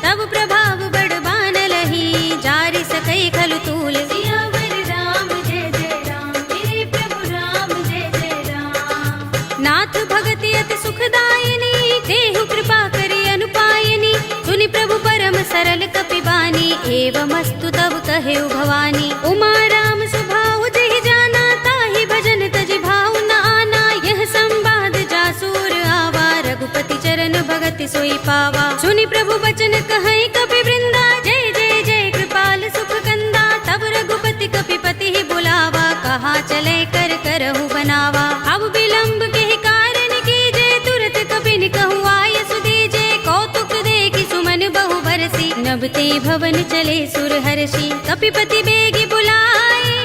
तब प्रभाव बड़ बान लही, जारि सकई खलु तूल। सियावर राम जय जय राम, मेरे प्रभु राम जय जय राम। नाथ भगति अति सुखदायिनी, देहु कृपा करि अनुपायिनी। सुनि प्रभु परम सरल कपि बानी, एवमस्तु तब कहे भवानी। उमा राम स्वभाव जहि जाना, ताहि भजन तजि भाव न आना। यह संवाद जासूर आवा, रघुपति चरण भगति सोई पावा। सुनि प्रभु बचन कहै कपि वृंदा, जय जय जय कृपाल सुख कंदा। तब रघुपति कपि पति ही बुलावा, कहा चले कर करहु बनावा। अब विलंब के कारण कीजे, तुरत कपिन कहु आय सुदीजे। कौतुक देखि सुमन बहु बरसी, नभते भवन चले सुर हर्षि। कपिपति बेगी बुलाए,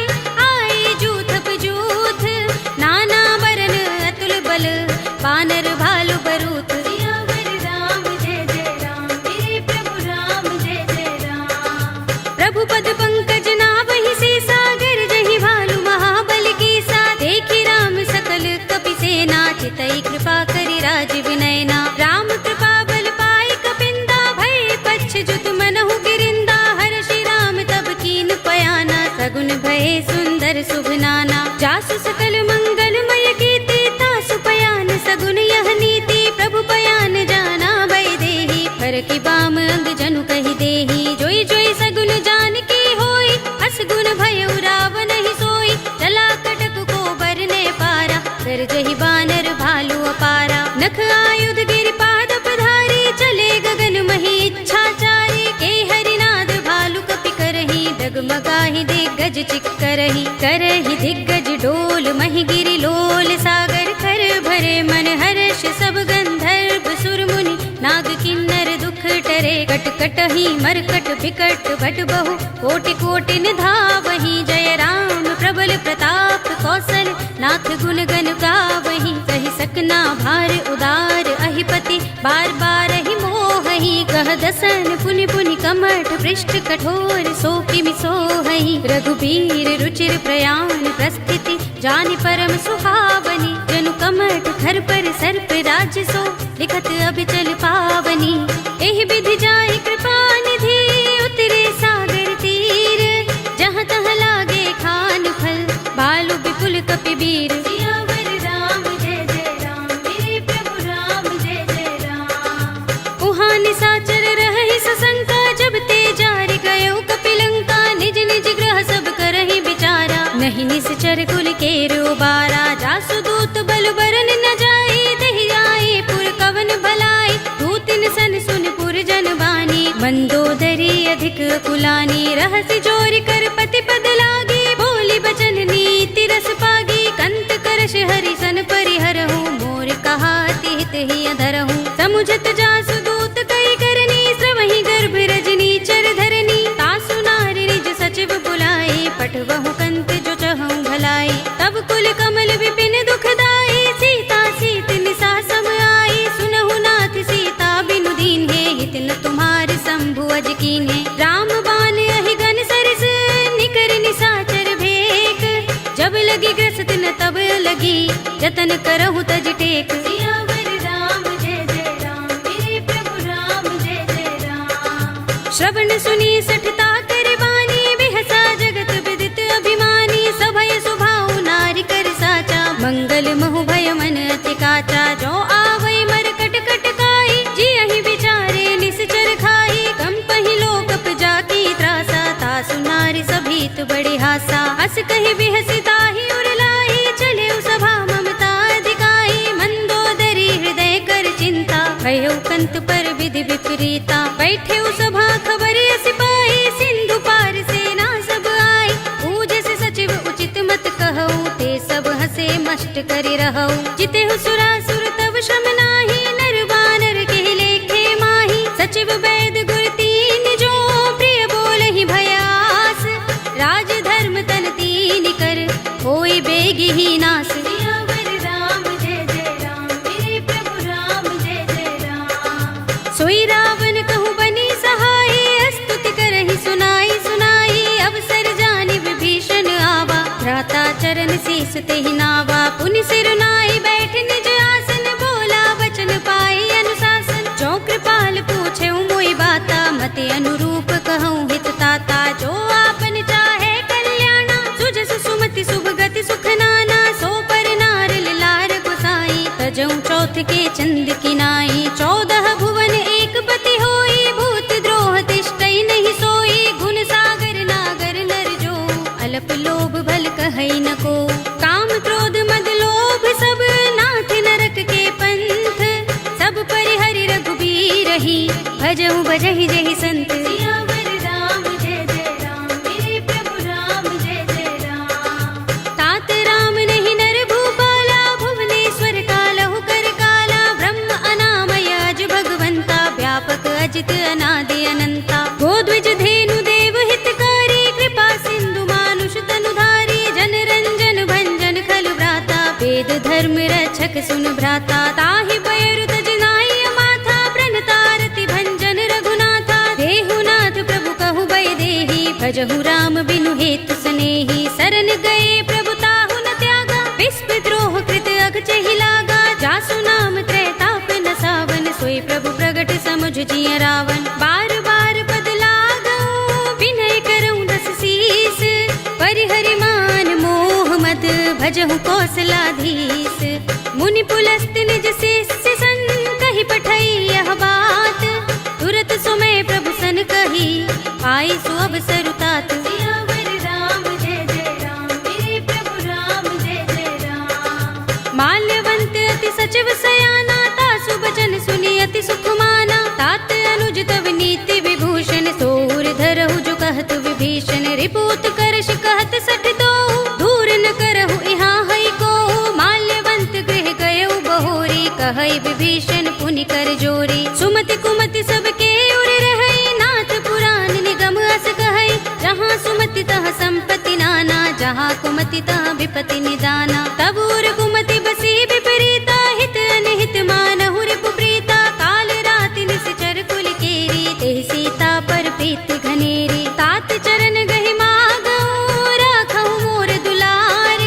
आए जूथ जूथ। नाना बरन अतुल बल, बानर भालु बरूथ। सियावर राम जय जय राम, मेरे प्रभु राम जय जय राम। प्रभु पद पंकज नावहि सीसा, गरजहि भालु महाबल कीसा। देखि राम सकल कपि सेना, चितई कृपा करि राज विनयना। राम कृपा बल पाई कपिंदा, भय पच्छ जुत मनहु गिरिंदा। हर्षि राम तब कीन पयाना, सगुन भय सुंदर शुभ नाना। जासु सकल मंगलमय कीर्ति, तासु पयान सगुन यह नीति। प्रभु पयान जाना भय देहि, फरकि बाम अंग जनु कहि देहि। जोई जोई सगुन जान की होई, अस गुण भयउ रावण ही सोई। चला कटक को बरने पारा, कर जहि बानर भालु अपारा। नख आयुध गिरि पाद पधारी, चले गगन मही इच्छाचारी। के हरिनाद भालु कपि करहि, डगमगाहि दिग्गज चिक्करहि। करहि दिग्गज डोल, महि गिरि लोल सागर। कर भरे मन हर्ष सब गंधर्व सुर मुनि, नाग किन्नर दुख टरे। करे। कट कट ही मरकट बिकट भट बहु कोटि कोटि निधावहि। जय राम प्रबल प्रताप कौशल नाथ गुण गण गावहि। कहि सकना भार उदार अहिपति बार बार ही मोहहि। कह दसन पुनि पुनि कमठ पृष्ठ कठोर सो किमि सोहहि। रघुबीर रुचिर प्रयाण प्रस्थिति जानि परम सुहावनी। जनु कमठ घर पर सर्प राज्य सो लिखत अभिचल पावनी। एहि विधि जाहि कृपा निधि उतरे सागर तीर। जहाँ तहाँ लागे खान फल बालु विपुल कपिबीर। सियावर राम जय जय राम मेरे प्रभु राम जय जय राम। उहाँ निसाचर रहहि सशंका जब ते जारि गयो कपिलंका। निज निज ग्रह सब करहि विचारा नहीं निश्चर कुल केरो बारा। जासु दूत बल बरन न जाई दहि आए पुर कवन भलाई। दूतिन सन सुन पुर जन बानी मंदोदरी अधिक कुलानी। रहसि जोरि कर पति पद लागी बोली बचन नीति रस पागी। कंत करश हरि सन परिहरहु मोर कहा हित ही अधरहु। समुझत जासु दूत कई करनी श्रवहि गर्भ रजनी चर धरनी। तासु नारि निज सचिव बुलाए पठवहु कंत जो चहु भलाई। तब कुल कमल विपिन दुखदाई सीता सीत निसा सम आई। सुनहु नाथ सीता बिनु दीन है हित न तुम्हार शंभु अज कीन्हे। राम बान अहि गन सरस निकर निसाचर भेक। जब लगी ग्रस्त न तब लगी जतन करहु तज टेक। सियावर राम जय जय राम मेरे प्रभु राम जय जय राम। श्रवण सुनी सठता कर बानी बिहसा जगत विदित अभिमानी। सभय सुभाउ नारी कर साचा मंगल महु भय मन अति काचा। जो आवै मर कट कट काई जियहि विचारे निश्चर खाई। कंपहि लोक जाकी त्रासा तासु नारी सभीत बड़े हासा। हस कहि बिहसि ताहि उरलाई चले सभा ममता अधिकाई। मंदोदरी हृदय कर चिंता भयो कंत पर विधि विपरीता। बैठे सभा खबर सिपाही सिंधु पार सेना सब आई। पूज से सचिव उचित मत कहऊ ते सब हसे मष्ट करि रहऊ। जितेहु सुरासुर तब श्रम नाही नर बानर के लेखे माही। सचिव वैद गुर तीन जो प्रिय बोलहि भयास। राज धर्म तन तीन कर होई बेगी ही नास। सियावर राम जय जय राम मेरे प्रभु राम जय जय राम। सोई रावण कहु बनी सहाय स्तुति करहि सुनाई सुनाई। अवसर जानि विभीषण आवा भ्राता चरण शीस तेहि नावा। पुनि सिर नाई बैठ निज आसन बोला वचन पाई अनुशासन। जो कृपाल पूछे मोई बाता मते अनुरूप कहूँ हित ताता। जो आपन चाहे कल्याणा सुजस सुमति शुभ गति सुख नाना। सो पर नार लार गुसाई तजऊ चौथ के चंद किनाई। 14 भुवन एक पति होई भूत द्रोह तिष्ठई नहीं सोई। गुण सागर नागर नर जो अल्प लोभ भल कहई न को। काम क्रोध मद लोभ सब नाथ नरक के पंथ। सब परिहरि रघुबीर ही भजहु भजहि जहि संत। सियावर राम जय जय राम मेरे प्रभु राम जय जय राम। तात राम नहीं नर भूपाला भुवनेश्वर कालहु कर काला। ब्रह्म अनामय अज भगवंता व्यापक अजित अनादि अनंता। गोद्विज धेनु देव हितकारी कृपा सिंधु मानुष तनुधारी। जन रंजन भंजन खल भ्राता वेद धर्म रक्षक सुन भ्राता। ताहि बयरु तज नाई माथा प्रणतारति भंजन रघुनाथा। देहुनाथ प्रभु कहु भय देहि भजहु राम बिनु हेतु सनेहि। सरन गए प्रभु ताहु न त्यागा विस्प द्रोह कृत अघचहि लागा। जासु नाम त्रैताप न सावन सोई प्रभु प्रगट समुझ जिय रावण। बार बार पद लागऊ विनय करऊँ दस शीस। परिहरि मान मोह मद भजहु कौशलाधीश। मुनि पुलस्त निज शिष्य सन कहि पठई यह बात। तुरत सुमय प्रभु सन कही पाई सु अवसर तात। सियावर राम जय जय राम मेरे प्रभु राम जय जय राम। माल्यवंत अति सचिव सयाना तासु बचन सुनि अति सुख माना। तात अनुज तव नीति विभूषण सोर धरहु जो कहत विभीषण। रिपुत करश कहत सठ दो दूर न करहु यहाँ हई को। माल्यवंत गृह गयो बहु सुमति कुमति सबके उर रहई, नाथ पुराण निगम अस कहई। जहाँ सुमति तह संपत्ति नाना, जहाँ कुमति तह विपत्ति निदाना। तब उर कुमति बसी विपरीता, हित अनहित मानहु रिपु प्रीता। काल राति निश्चर कुल केरी, तेहि सीता पर प्रीति घनेरी। तात चरण गहि मागहु, राखहु मोर दुलार।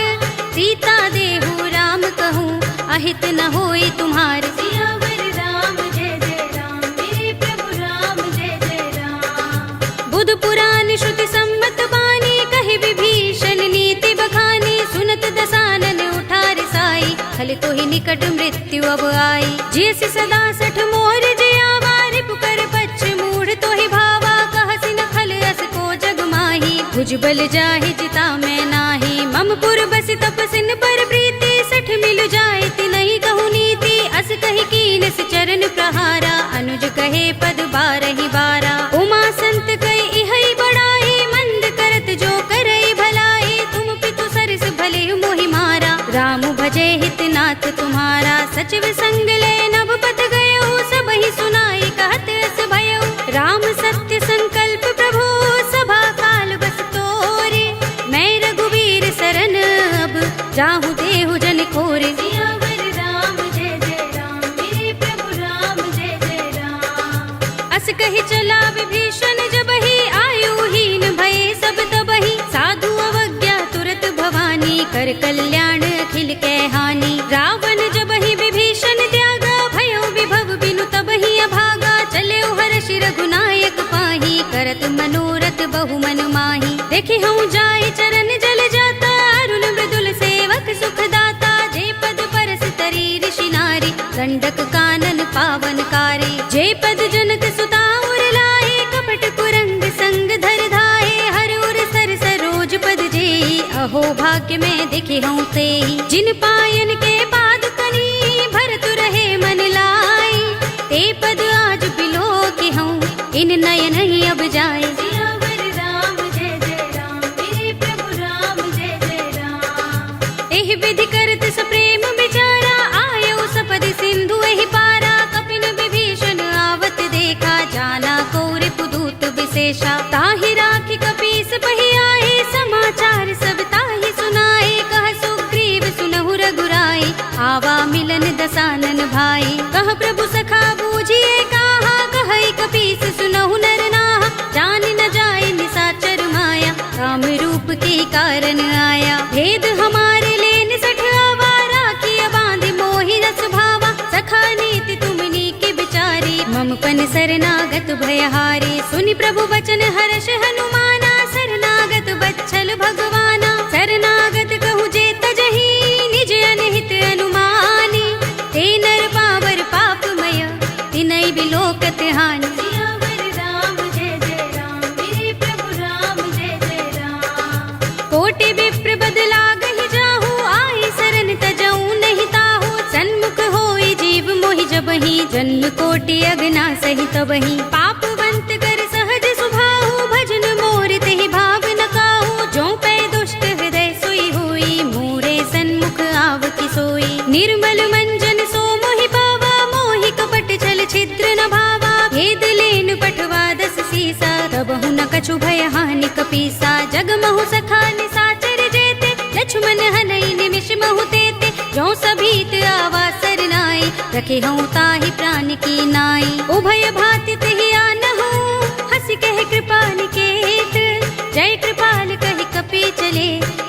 सीता देहु राम कहूँ, अहित न होई तुम्हार। सियावर राम जय जय राम, मेरे प्रभु राम जय जय राम। बुध पुराण श्रुति सम्मत बानी, कहि विभीषण नीति बखानी। सुनत दसानन उठा रिसाई, खल तो ही निकट मृत्यु अब आई। जैसी सदा सठ मोर जयावा, रिपु कर पच्छ मूढ़ तो ही भावा। कहसी न खल अस को जग माही, भुजबल जाहि जिता मैं नाही। मम पुर बसि तपसिन पर प्रीति, सठ मिल जाए तिनहि कहु नीति। अस कहि कीनस चरण प्रहारा, अनुज कहे पद बारहि बारा। उमा संत कहि इहै बड़ाई, मंद करत जो करई भलाई। तुम पितु सरस भले मोहि मारा, राम भजे हित नाथ तुम्हारा। सचिव संग ले नभ पत गयो, सबहि सुनाई कहत अस भयो। राम सत्य संकल्प प्रभु, सभा काल बस तोरे। मैं रघुवीर सरन अब, जाहु देहु जन खोरे। सियावर राम जय जय राम, मेरे प्रभु राम जय जय राम। अस कहि चला विभीषण जबहि, आयुहीन भये सब तबहि। साधु अवज्ञा तुरत भवानी, कर कल्याण अखिल के हानि। रावण जबहि विभीषण त्यागा, भयो विभव बिनु तबहि अभागा। चले हर्षि रघुनायक पाही, करत मनोरथ बहु मन माही। देखि हूँ जाय चरण जल जाता, अरुण मृदुल सेवक सुख दाता। जे पद परस तरी ऋषि नारी, गंडक कानन पावन कारी। जे पद जनक सुता उर लाए, कपट कुरंग संग धर धाये। हर उर सर सरोज पद जेई, अहो भाग्य में दिखे हूँ तेई। जिन पायन के पाद कनी, भरत रहे मन लाई। ते पद आज बिलो के हूँ, इन नयन ही अब जाए। सियावर राम जय जय राम, मेरे प्रभु राम जय जय राम। एहि विधि करत सप्रेम विचारा, आयो सपदि सिंधु एहि पारा। कपिन विभीषण आवत देखा, जाना कौरि पुदूत विशेषा। ताहि राखी कपीस बहि आए, समाचार सब ताहि सुनाए। कह सुग्रीव सुनहु रघुराई, आवा मिलन दसानन भाई। कह प्रभु सखा बूझिए कहा, कहई कपीस सुनहु नर नाहा। जान न जाए निसाचर माया, काम रूप के कारण आया। भेद हमारे लेन सठ आवारा, किया बांध मोहि रस भावा। सखा नीति तुमनी के बिचारी, मम पन शरणागत भयहारी। सुनि प्रभु वचन हर्ष हनुमाना, शरणागत बच्छल भगवाना। शरणागत कहु जे तजहि, निज अनहित अनुमानी। ते नर पावर पापमय, तिनै बिलोकत हानि। सियावर राम जय जय राम, मेरे प्रभु राम जय जय राम। कोटि विप्र बदला गहि जाहु, आई सरन तजऊ नहीं ताहु। सन्मुख होई जीव मोहि जबहि, जन्म कोटि अगना सहि तबहि। पापवंत कर सहज सुभाहु, भजन मोर तेहि भाव न काहू। जो पै दुष्ट हृदय सोई होई, मोरे सन्मुख आव कि सोई। निर्मल मंजन सो मोहि पावा, मोहि कपट छल छिद्र न भावा। भेद लेन पठवा दस सीसा, तबहु न कछु भय हानि कपीसा। जगमहु सखा निसाचर जेते, लक्ष्मण हनई निमिष महु तेते। जो सभीत आवा सरनाई, रखे हूँ ताहि प्राण की नाई। उभय भाति तेहि आनहु, हंसी कह कृपा निकेत। जय कृपाल कहि कपि चले,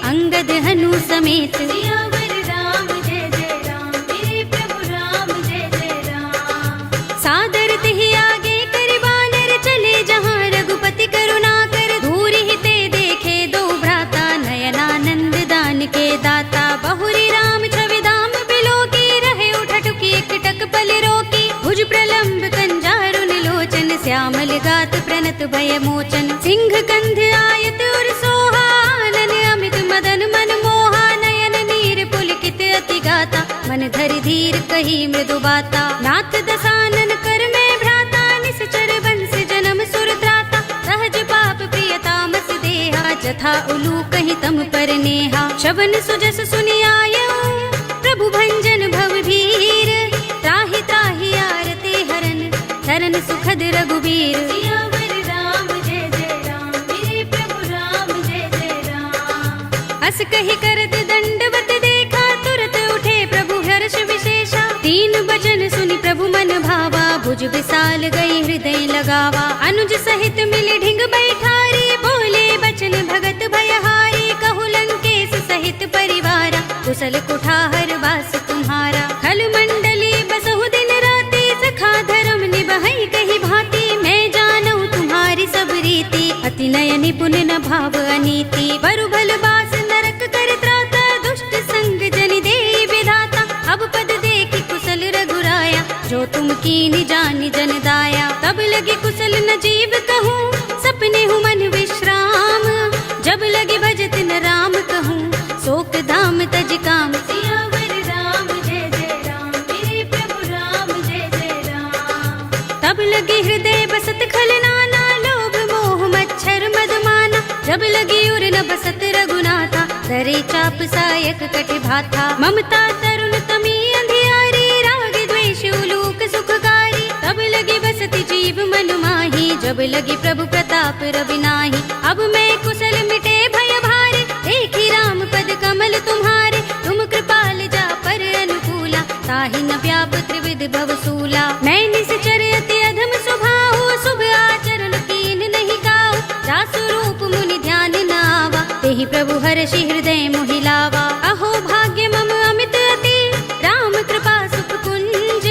अंगद हनु समेत। सियावर राम जय जय राम, मेरे प्रभु राम जय जय राम। सादर तेहि आगे करि बानर, चले जहाँ रघुपति करुणा कर। धूरि ही ते देखे दो भ्राता, नयनानंद दान के दाता। बहुरी राम छवि धाम बिलो की, रहे उठटुकी एकटक पल रोकी। भुज प्रलंब कंजारुन लोचन, श्यामल गात प्रणत भय मोचन। सिंह कंध आयत उर सोहा, आनन अमित मदन मन मोहा। नयन नीर पुलकित अति गाता, मन धरि धीर कही मृदु बाता। नाथ दसानन कर में भ्राता, निश्चर बंस जन्म सुर त्राता। सहज पाप प्रिय तामस देहा, जथा उलू कहीं तम पर नेहा। शबन सुजस सुनि आयऊ, प्रभु भंजन भव भीर। त्राहि त्राहि आरते हरन, सरन सुखद रघुबीर। सियावर राम जय जय राम, मेरे प्रभु राम जय जय राम। अस कहि करत दंडवत देखा, तुरत उठे प्रभु हर्ष विशेषा। तीन बचन सुनि प्रभु मन भावा, भुज विशाल गई हृदय लगावा। अनुज सहित मिल ढिंग बैठारी, बोले बचन भगत भयहारी। कहु लंकेश सहित परिवारा, कुशल कुठार वास तुम्हारा। खल मंडली बसहु दिन राति, सखा धर्म निबहै कही भांति। मैं जानऊ तुम्हारी सब रीति, अति नय निपुण न भाव अनीति। बरु भल बास नरक कर त्राता, दुष्ट संग जनि देई विधाता। अब पद देखि कुशल रघुराया, जो तुम कीनि जानि जन दाया। तब लगे कुशल न जीव कहूँ, सपने हूँ मन विश्राम। जब लगे भजत न राम कहूँ, शोक धाम तज काम। सियावर राम जय जय राम, मेरे प्रभु राम जय जय राम। तब लगे हृदय बसत खल नाना, लोभ मोह मच्छर मदमाना। जब लगी उर न बसत रघुनाथा, धरे चाप सायक कटि भाथा। ममता तरुण तमी अंधियारी, राग द्वेष उलूक सुखकारी। तब लगी बसति जीव मन माही, जब लगी प्रभु प्रताप रवि नाही। अब मैं कुशल मिटे भय भारे, देखी राम पद कमल तुम्हारे। तुम कृपाल जा पर अनुकूला, ताहि न व्याप त्रिविध भवसूला। मैं निश्चर अति अधम स्वभाव, शुभ आचरण कीन नहीं काऊ। जासु रूप मुनि ध्यान न आवा, तेहि प्रभु हर्षि हृदय मोहि लावा। अहो भाग्य मम अमित अति, राम कृपा सुख कुंज।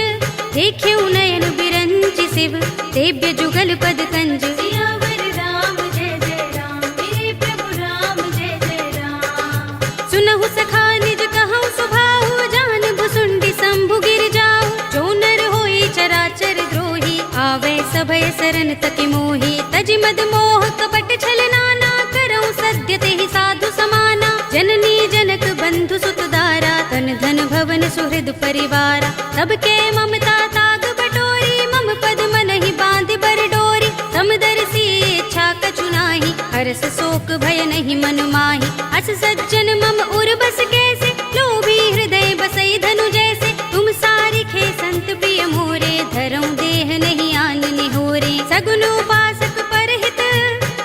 देख्यऊ नयन बिरंचि शिव, सेव्य जुगल पद कंज। सियावर राम जय जय राम, मेरे प्रभु राम जय जय राम। सुनहु सखा निज कहूँ सुभाहु, जान भुसुंडी शंभु गिर जाऊ। जो नर होई चराचर द्रोही, आवे सभय सरन तकि मोही। तजि मद मोह कपट छल नाना, करऊँ सद्य तेहि साधु समाना। जननी जनक बंधु सुत दारा, तन धन भवन सुहृद परिवारा। सबके ममता ताग बटोरी, मम पद मनहि बांधि बर डोरी। समदर्शी इच्छा कछु नाही, हरस शोक भय नहीं मन माही। अस सज्जन मम उर बस कैसे, लोभी हृदय बसई धनु जैसे। तुम सारिखे संत प्रिय मोरे, धरऊँ देह नहीं आन निहोरे। सगुन उपासक परहित,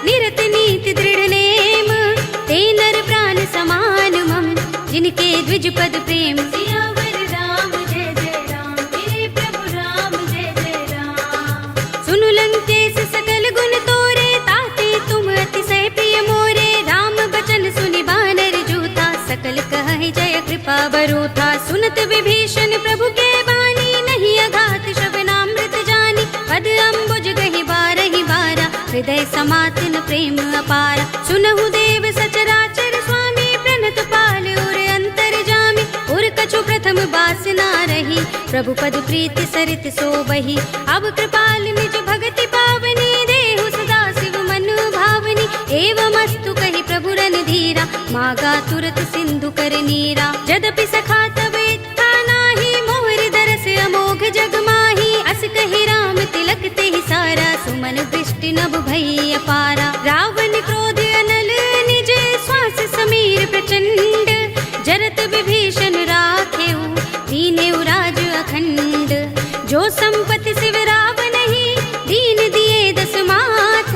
निरत नीति दृढ़ नेम। ते नर प्राण समान मम, जिनके द्विज पद प्रेम। सियावर राम जय जय राम, मेरे प्रभु राम जय जय राम। सुनु लंकेश सकल गुण तोरे, ताते तुम अतिशय प्रिय मोरे। राम बचन सुनि बानर जूथा, सकल कहहि जय कृपा बरूथा। सुनत विभीषण प्रभु के बानी, नहीं अघात श्रवणामृत जानी। पद अम्बुज गहि बारहि बारा, हृदय समातन प्रेम अपारा। सुनहु देव सचराचर स्वामी, प्रणत पाल उर अंतर जामी। उर कछु प्रथम बासना रही, प्रभु पद प्रीति सरित सोबही। अब कृपाल निज भगति पावनी, देहु सदा शिव मन भावनी। एवमस्तु कहि प्रभु रणधीरा, मागा तुरत सिंधु कर नीरा। यद्यपि सखा तब इच्छा नाही, मोहर दरस अमोघ जग माही। अस कहि राम तिलक तेहि सारा, सुमन दृष्टि नभ भई अपारा। रावण क्रोध अनल निज, श्वास समीर प्रचंड। जरत विभीषण राखेऊ, दीनेऊ राज अखंड। जो संपत्ति शिव रावण ही, दीन दिए दस माथ।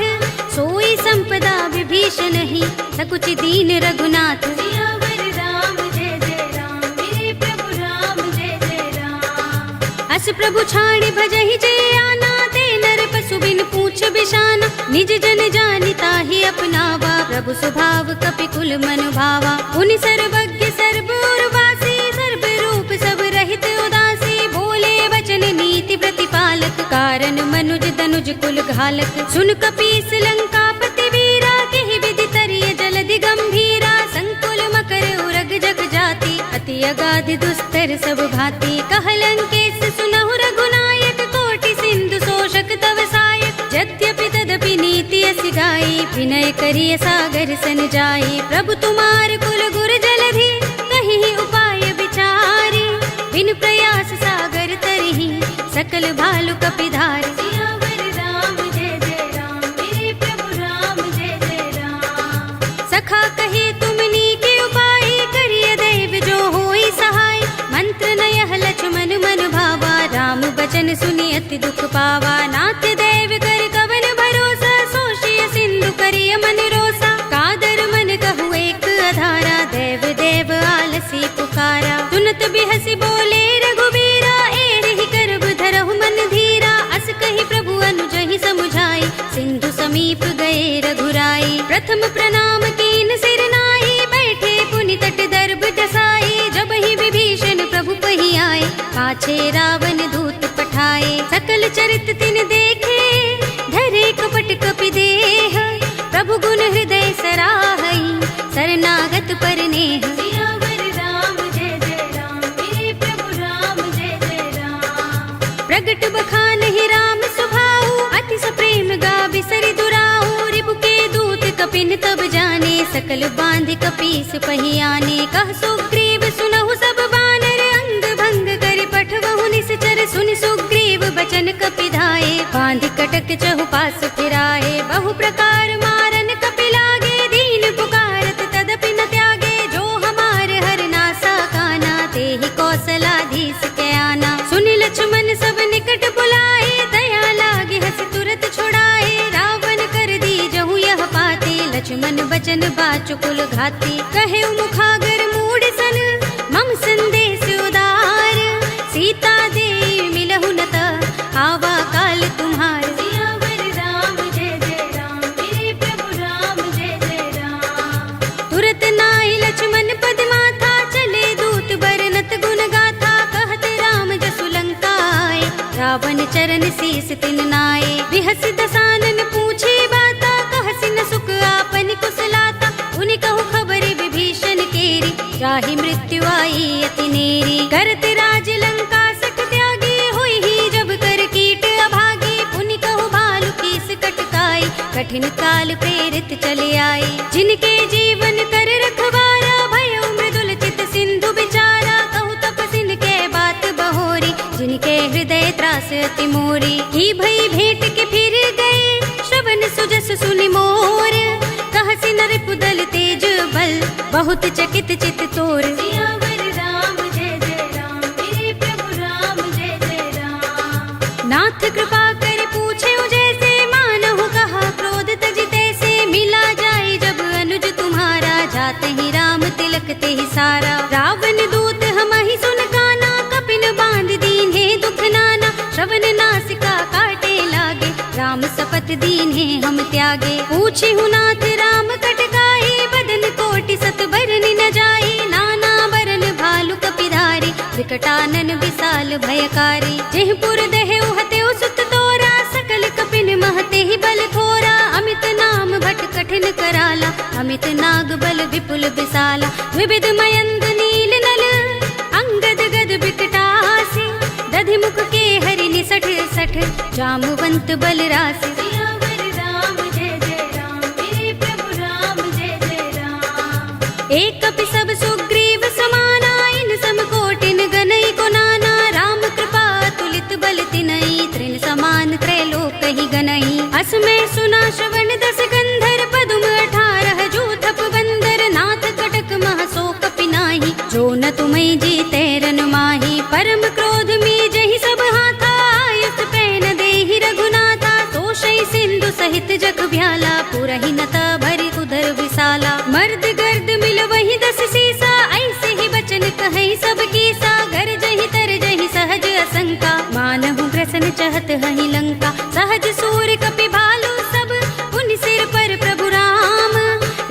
सोई संपदा विभीषण ही, सकुच दीन रघुनाथ। सियावर राम जय जय राम, मेरे प्रभु राम जय जय राम। अस प्रभु छाड़ भजहि जय आना, ते नर पशु बिन पूछ बिशाना। निज जन जानिता ही अपनावा, प्रभु स्वभाव कपि कुल मन भावा। उनि सर्वज्ञ सर्व उर्वासी, सर्व रूप सब रहित उदासी। बोले वचन नीति प्रतिपालक, कारण मनुज तनुज कुल घालक। सुन कपीस लंकापति वीरा, केहि विधि तरिय जलधि गंभीरा। संकुल मकर उरग जग जाति, अति अगाध दुस्तर सब भांति। कह लंकेश सुनहु रघुनायक, कोटि सिंधु शोषक तव सायक। यद्यपि तदपि नीति अस गाई, विनय करिय सागर सन जाई। प्रभु तुम्हार कुल गुर जलधि, कहीं उपाय विचारी। बिन प्रयास सागर तरही, सकल भालु कपिधारी। सियावर राम जय जय राम, मेरे प्रभु राम जय जय राम। सखा कहे तुमनी के उपाय, करिय दैव जो होई सहाय। मंत्र नयह लक्ष्मण मन भावा, राम बचन सुनि अति दुख पावा। नाथ देव कर कवन भरोसा, सोशिय सिंधु करिय मन रोसा। कादर मन कहु एक अधारा, देव देव आलसी पुकारा। सुनत बिहसी बोले रघुबीरा, एहि करब धरहु मन धीरा। अस कहि प्रभु अनुजहि समुझाई, सिंधु समीप गए रघुराई। प्रथम प्रणाम कीन सिर नाई, बैठे पुनि तट दर्भ दसाई। जब ही विभीषण प्रभु पहि आए, पाछे रावण दूत पठाए। सकल चरित तिन देखे, धरे कपट कपि देह। प्रभु गुण हृदय सराहई, शरणागत पर नेह। सियावर राम जय जय राम, मेरे प्रभु राम जय जय राम। प्रगट बखान ही राम सुभाऊ, अति सप्रेम गा बिसरि दुराऊ। रिपु के दूत कपिन तब जाने, सकल बांध कपीस पहि आने। कह सुग्रीव सुनहु सब बानर, अंग भंग कर पठवहु निश्चर। सुनि सुग्रीव बचन कपि धाये, बांध कटक चहुपास फिराए। बहु प्रकार मारन कपि लागे, दीन पुकारत तदपि न त्यागे। जो हमार हरनासा काना, तेहि कौशलाधीश के आना। सुनि लक्ष्मण सब निकट बुलाए, दया लागे हस तुरत छुड़ाए। रावण कर दी जहु यह पाते, लक्ष्मण बचन बाचुकुल घाती। कहे मुखागर मूढ़ सन, मम संदेश उदार। सीता दे मिलहु न त, आवा काल तुम्हार। सियावर राम जय जय राम, मेरे प्रभु राम जय जय राम। तुरत नाई लक्ष्मण पद माथा, चले दूत बरनत गुण गाथा। कहत राम जसु लंका आए, रावण चरण शीस तिन नाए। बिहस दसानन पूछे बाता, कहसि न सुख आपन कुशलाता। उनि कहु खबर विभीषण केरी, राहि मृत्यु आई अति नेरी। करत राज लंका सठ त्यागी, होई ही जब कर कीट अभागी। पुनि कहु भालु कीस कटकाई, कठिन काल प्रेरित चले आई। जिनके जीवन कर रखवारा, भयो मृदुल चित सिंधु बिचारा। कहु तपसिन के बात बहोरी, जिनके हृदय त्रास अति मोरी। ही भई भेंट के फिर गए, श्रवण सुजस सुनि मोर। कहसि नर पुदल तेज बल, बहुत चकित चित तोर। सियावर राम जय जय राम, मेरे प्रभु राम जय जय राम। नाथ कृपा कर पूछे जैसे, मानहु कहा क्रोध तजिते से। मिला जाए जब अनुज तुम्हारा, जाते ही राम तिलक ते ही सारा। रावण दूत हमहि सुन काना, कपिन बांध दीन्हे दुख नाना। श्रवण नासिका काटे लागे, राम सपत दीन्हे हम त्यागे। पूछे नाथ राम कटकाई, बदन कोटि सत बरनि न जाई। नाना बरन भालु कपिधारी, विकटानन विशाल भयकारी। जेहपुर देहु हतेउ सुत तोरा, सकल कपिन महते ही बल थोरा। अमित नाम भट कठिन कराला, अमित नाग बल विपुल विशाला। विविध मयंद नील नल, अंगद गद बिकटासी। दधि मुख के हरि निसठ सठ, जामवंत बल रासि। सियावर राम जय जय राम, मेरे प्रभु राम जय जय राम। एक कपि सब सुग्रीव समाना, इन सम कोटिन गनई को नाना। राम कृपा तुलित बल तिनई, तृण समान त्रैलोक ही गनई। अस में सुना श्रवण दस गंधर, पदुम 18 जूथप बंदर। नाथ कटक मह सो कपि नाही, जो न तुम्हें जीते रन माही। परम क्रोध में जहि सब हाथा, आयुष पैन देहि रघुनाथा। तोषई सिंधु सहित जग भ्याला, पुरहि नता भरि उदर विशाला। मर्द गर्द मिल वही 10 सीसा, ऐसे ही बचन कहि सब कीसा। गर जहि तर जहि सहज असंका, मानहु ग्रसन चहत हहि लंका। सहज सूर कपि भालु सब, पुनि सिर पर प्रभु राम।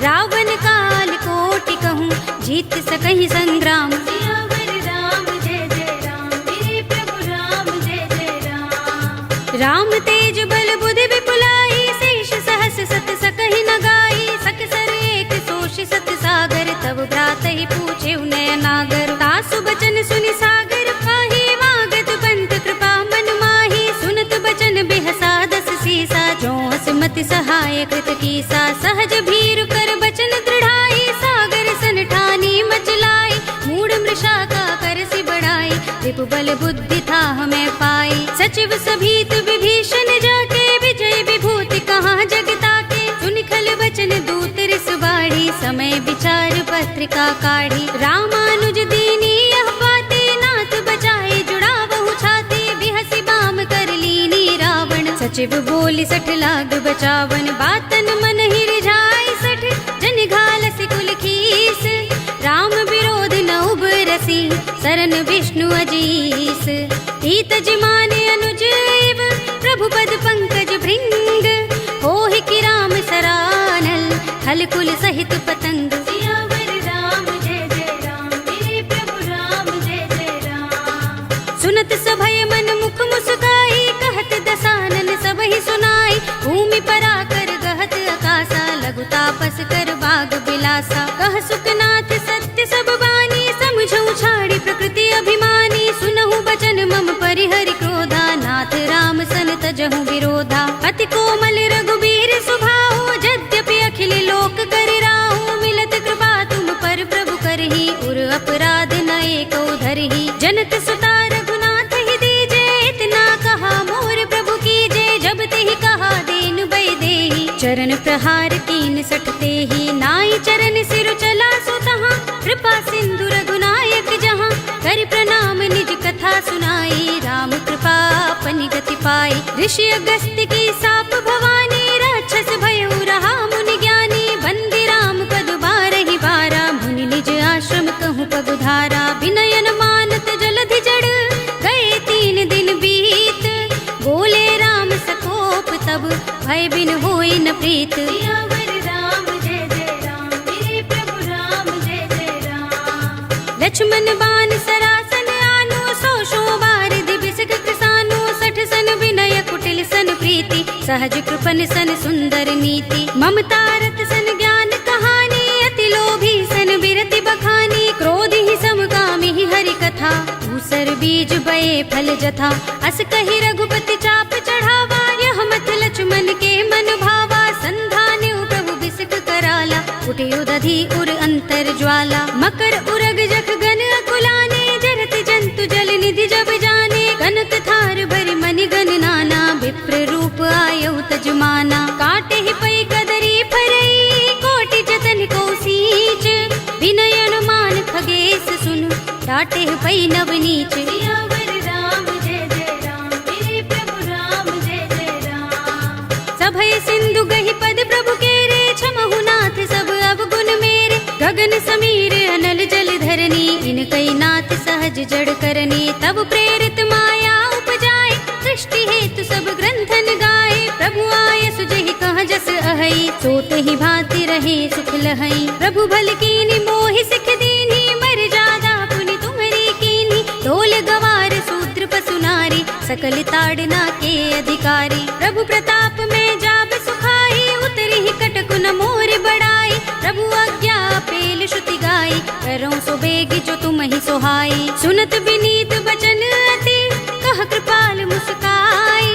रावण काल कोटि कहूँ, जीत सकहि संग्राम। सियावर राम जय जय राम, मेरे प्रभु राम जय जय राम। राम तेज बल बुद्धि विपुलाई, शेष सहस सत सकहि न गाई। सकसर एक सोष सत सागर, तब भ्रात ही पूछे उनय नागर। तासु बचन सुनि सागर पाही, मागत पंत कृपा मन माही। सुनत बचन बिहसा 10 सीसा, जो हसमति सहाय कृत कीसा। सहज भीरु कर बचन दृढ़ाई, सागर सन ठानी मचलाई। मूढ़ मृषा का करसि बढ़ाई, रिपु बल बुद्धि था हमें पाई। सचिव सभीत विभीषण जाके, विजय विभूति कहाँ जगता के। सुनि खल बचन दूत रिस बाढ़ी, समय विचार पत्रिका काढ़ी। रामानुज दीनी यह बाते, नाथ बचाए जुड़ा बहु छाते। बिहसी बाम कर लीनी रावण सचिव बोली 60 लाग बचावन, बातन मन ही रिझाई 60 जन घालस कुल खीस। राम विरोध न उबरसी सरन विष्णु अजीस, तीत जिमाने अनुज इव प्रभु पद पंकज भृंग। होहि कि राम सरानल खल कुल सहित पतंग। सियावर राम जय जय राम, मेरे प्रभु राम जय जय राम। सुनत सभय मन मुख मुस्काई, कहत दसानन सबहि सुनाई। भूमि पराकर गहत आकाशा, लघु तापस कर बाग बिलासा। कह सुखनाथ सत्य सब बानी, समझऊ छाड़ी प्रकृति अभिमानी। सुनहु बचन मम परिहरि क्रोधा, नाथ राम सन तजहु विरोधा। अति कोमल रघुबीर सुभाहु, यद्यपि अखिल लोक कर राहु। मिलत कृपा तुम पर प्रभु करही, उर अपराध न एको धरही। जनत सुता रघुनाथ ही दीजे, इतना कहा मोर प्रभु कीजे। जब तेहि कहा दीन बै देहि, चरण प्रहार कीन 60 तेहि। नाई चरण सिर चला सो तहाँ, कृपा सिंधु रघुनायक जहाँ। कर प्रणाम निज कथा सुनाई, राम कृपा अपनी गति पाई। ऋषि अगस्त्य की साप भवानी, राक्षस भयउ रहा मुनि ज्ञानी। बंदी राम पद बारहि बारा, मुनि निज आश्रम कहूँ पगुधारा। विनयन मानत जलधि जड़, गए 3 दिन बीत। बोले राम सकोप तब, भय बिन होई न प्रीत। सियावर राम जय जय राम, मेरे प्रभु राम जय जय राम। लक्ष्मण बान सरासन आनो, 100 बारिधि बिसक कृसानो। 60 सन विनय कुटिल सन प्रीति, सहज कृपन सन सुंदर नीति। ममता रत सन ज्ञान कहानी, अति लोभी सन बिरति बखानी। क्रोध ही समकामी ही हरि कथा, धूसर बीज बये फल जथा। अस कहि रघुपति चाप चढ़ावा, यह मत लक्ष्मण के मन भावा। संधान्यु प्रभु बिसक कराला, उठियो दधि उर अंतर ज्वाला। मकर उरग जख गन अकुलाने, जरत जंतु जल निधि जब जाने। कनक थार भरि मनि गन नाना, विप्र रूप आयौ तजमाना। काटे ही पै कदरी फरई, कोटि जतन को सींच। विनयन मान खगेश सुन, डाटे ही पै नवनीच। सियावर राम जय जय राम, मेरे प्रभु राम जय जय राम। सभय सिंधु गहि पद प्रभु केरे, क्षमहु नाथ सब अवगुण मेरे। गगन समीर अनल जल धरनी, इनकै नाथ सहज जड़ करनी। तब प्रेरित माया उपजाए, सृष्टि हेतु सब ग्रंथन गाए। प्रभु आय सुजहि कह जस अहै, सोत ही भांति रहे सुख लहै। प्रभु भल कीनी मोहि सिख दीनी, मर जादा पुनि तुम्हरी कीनी। ढोल गवार शूद्र पशु नारी, सकल ताड़ना के अधिकारी। प्रभु प्रताप में जाब सुखाई, उतरी ही कटकु न मोर बड़ाई। प्रभु आज्ञा पेल श्रुति गाई, करऊं सो बेग जो तुम ही सोहाई। सुनत विनीत बचन अति, कह कृपाल मुस्काई।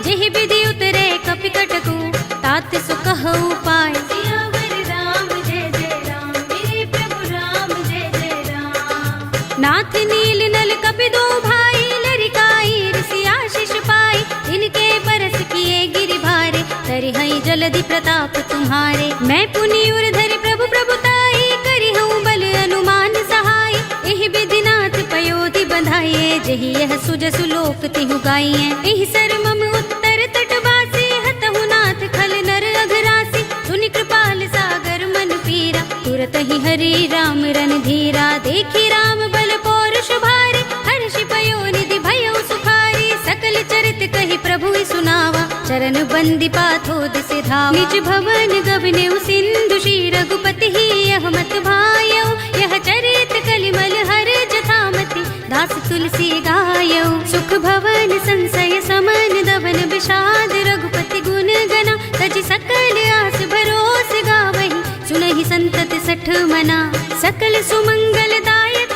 जेहि विधि उतरे कपि कटकु, तात सो कहु पाय। सियावर राम जय जय राम, मेरे प्रभु राम जय जय राम। नाथ नील नल कपि दो भाई, लरिकाई ऋषि आशीष पाई। इनके परस किए गिरि भारे, तरिहै जलधि प्रताप तुम्हारे। मैं पुनि उर धरि प्रभु प्रभुताई, करिहऊँ बल अनुमान सहाय। एहि विधि नाथ पयोधि बंधाइए, जेहि यह सुजसु लोक तिहु गाइए। एहि सर मम उत्तर तटवासी, हतहु नाथ खल नर अघरासी। सुनि कृपाल सागर मन पीरा, तुरत ही हरि राम रन धीरा। देखी राम बल पौरुष भारी, हर्षि पयो निधि भयउ सुखारी। सकल चरित कहि प्रभु सुनावा, चरण बंदी पाथोद से धावा। निज भवन गबनेउ सिंधु, श्री रघुपति ही यह मत भायौ। यह चरित कलिमल हर जथामति, दास तुलसी गायौ। सुख भवन संशय समन, दवन विषाद रघुपति गुण गना। तज सकल आस भरोस गावहि, सुनहि संतत 60 मना। सकल सुमंगल दायक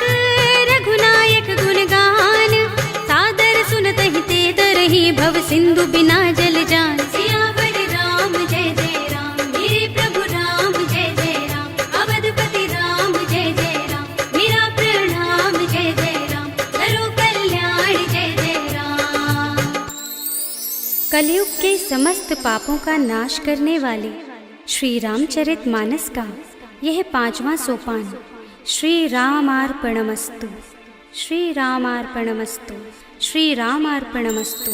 रघुनायक गुण गान, सादर सुनतहि ते तरहि भव सिंधु बिना जल जान। सियावर राम जय जय राम, मेरे प्रभु राम जय जय राम। अवधपति राम जय जय राम, मेरा प्रणाम जय जय राम। करो कल्याण जय जय राम। कलयुग के समस्त पापों का नाश करने वाले श्री रामचरितमानस का यह 5वां सोपान श्री रामार्पणमस्तु, श्री रामार्पणमस्तु, श्री रामार्पणमस्तु।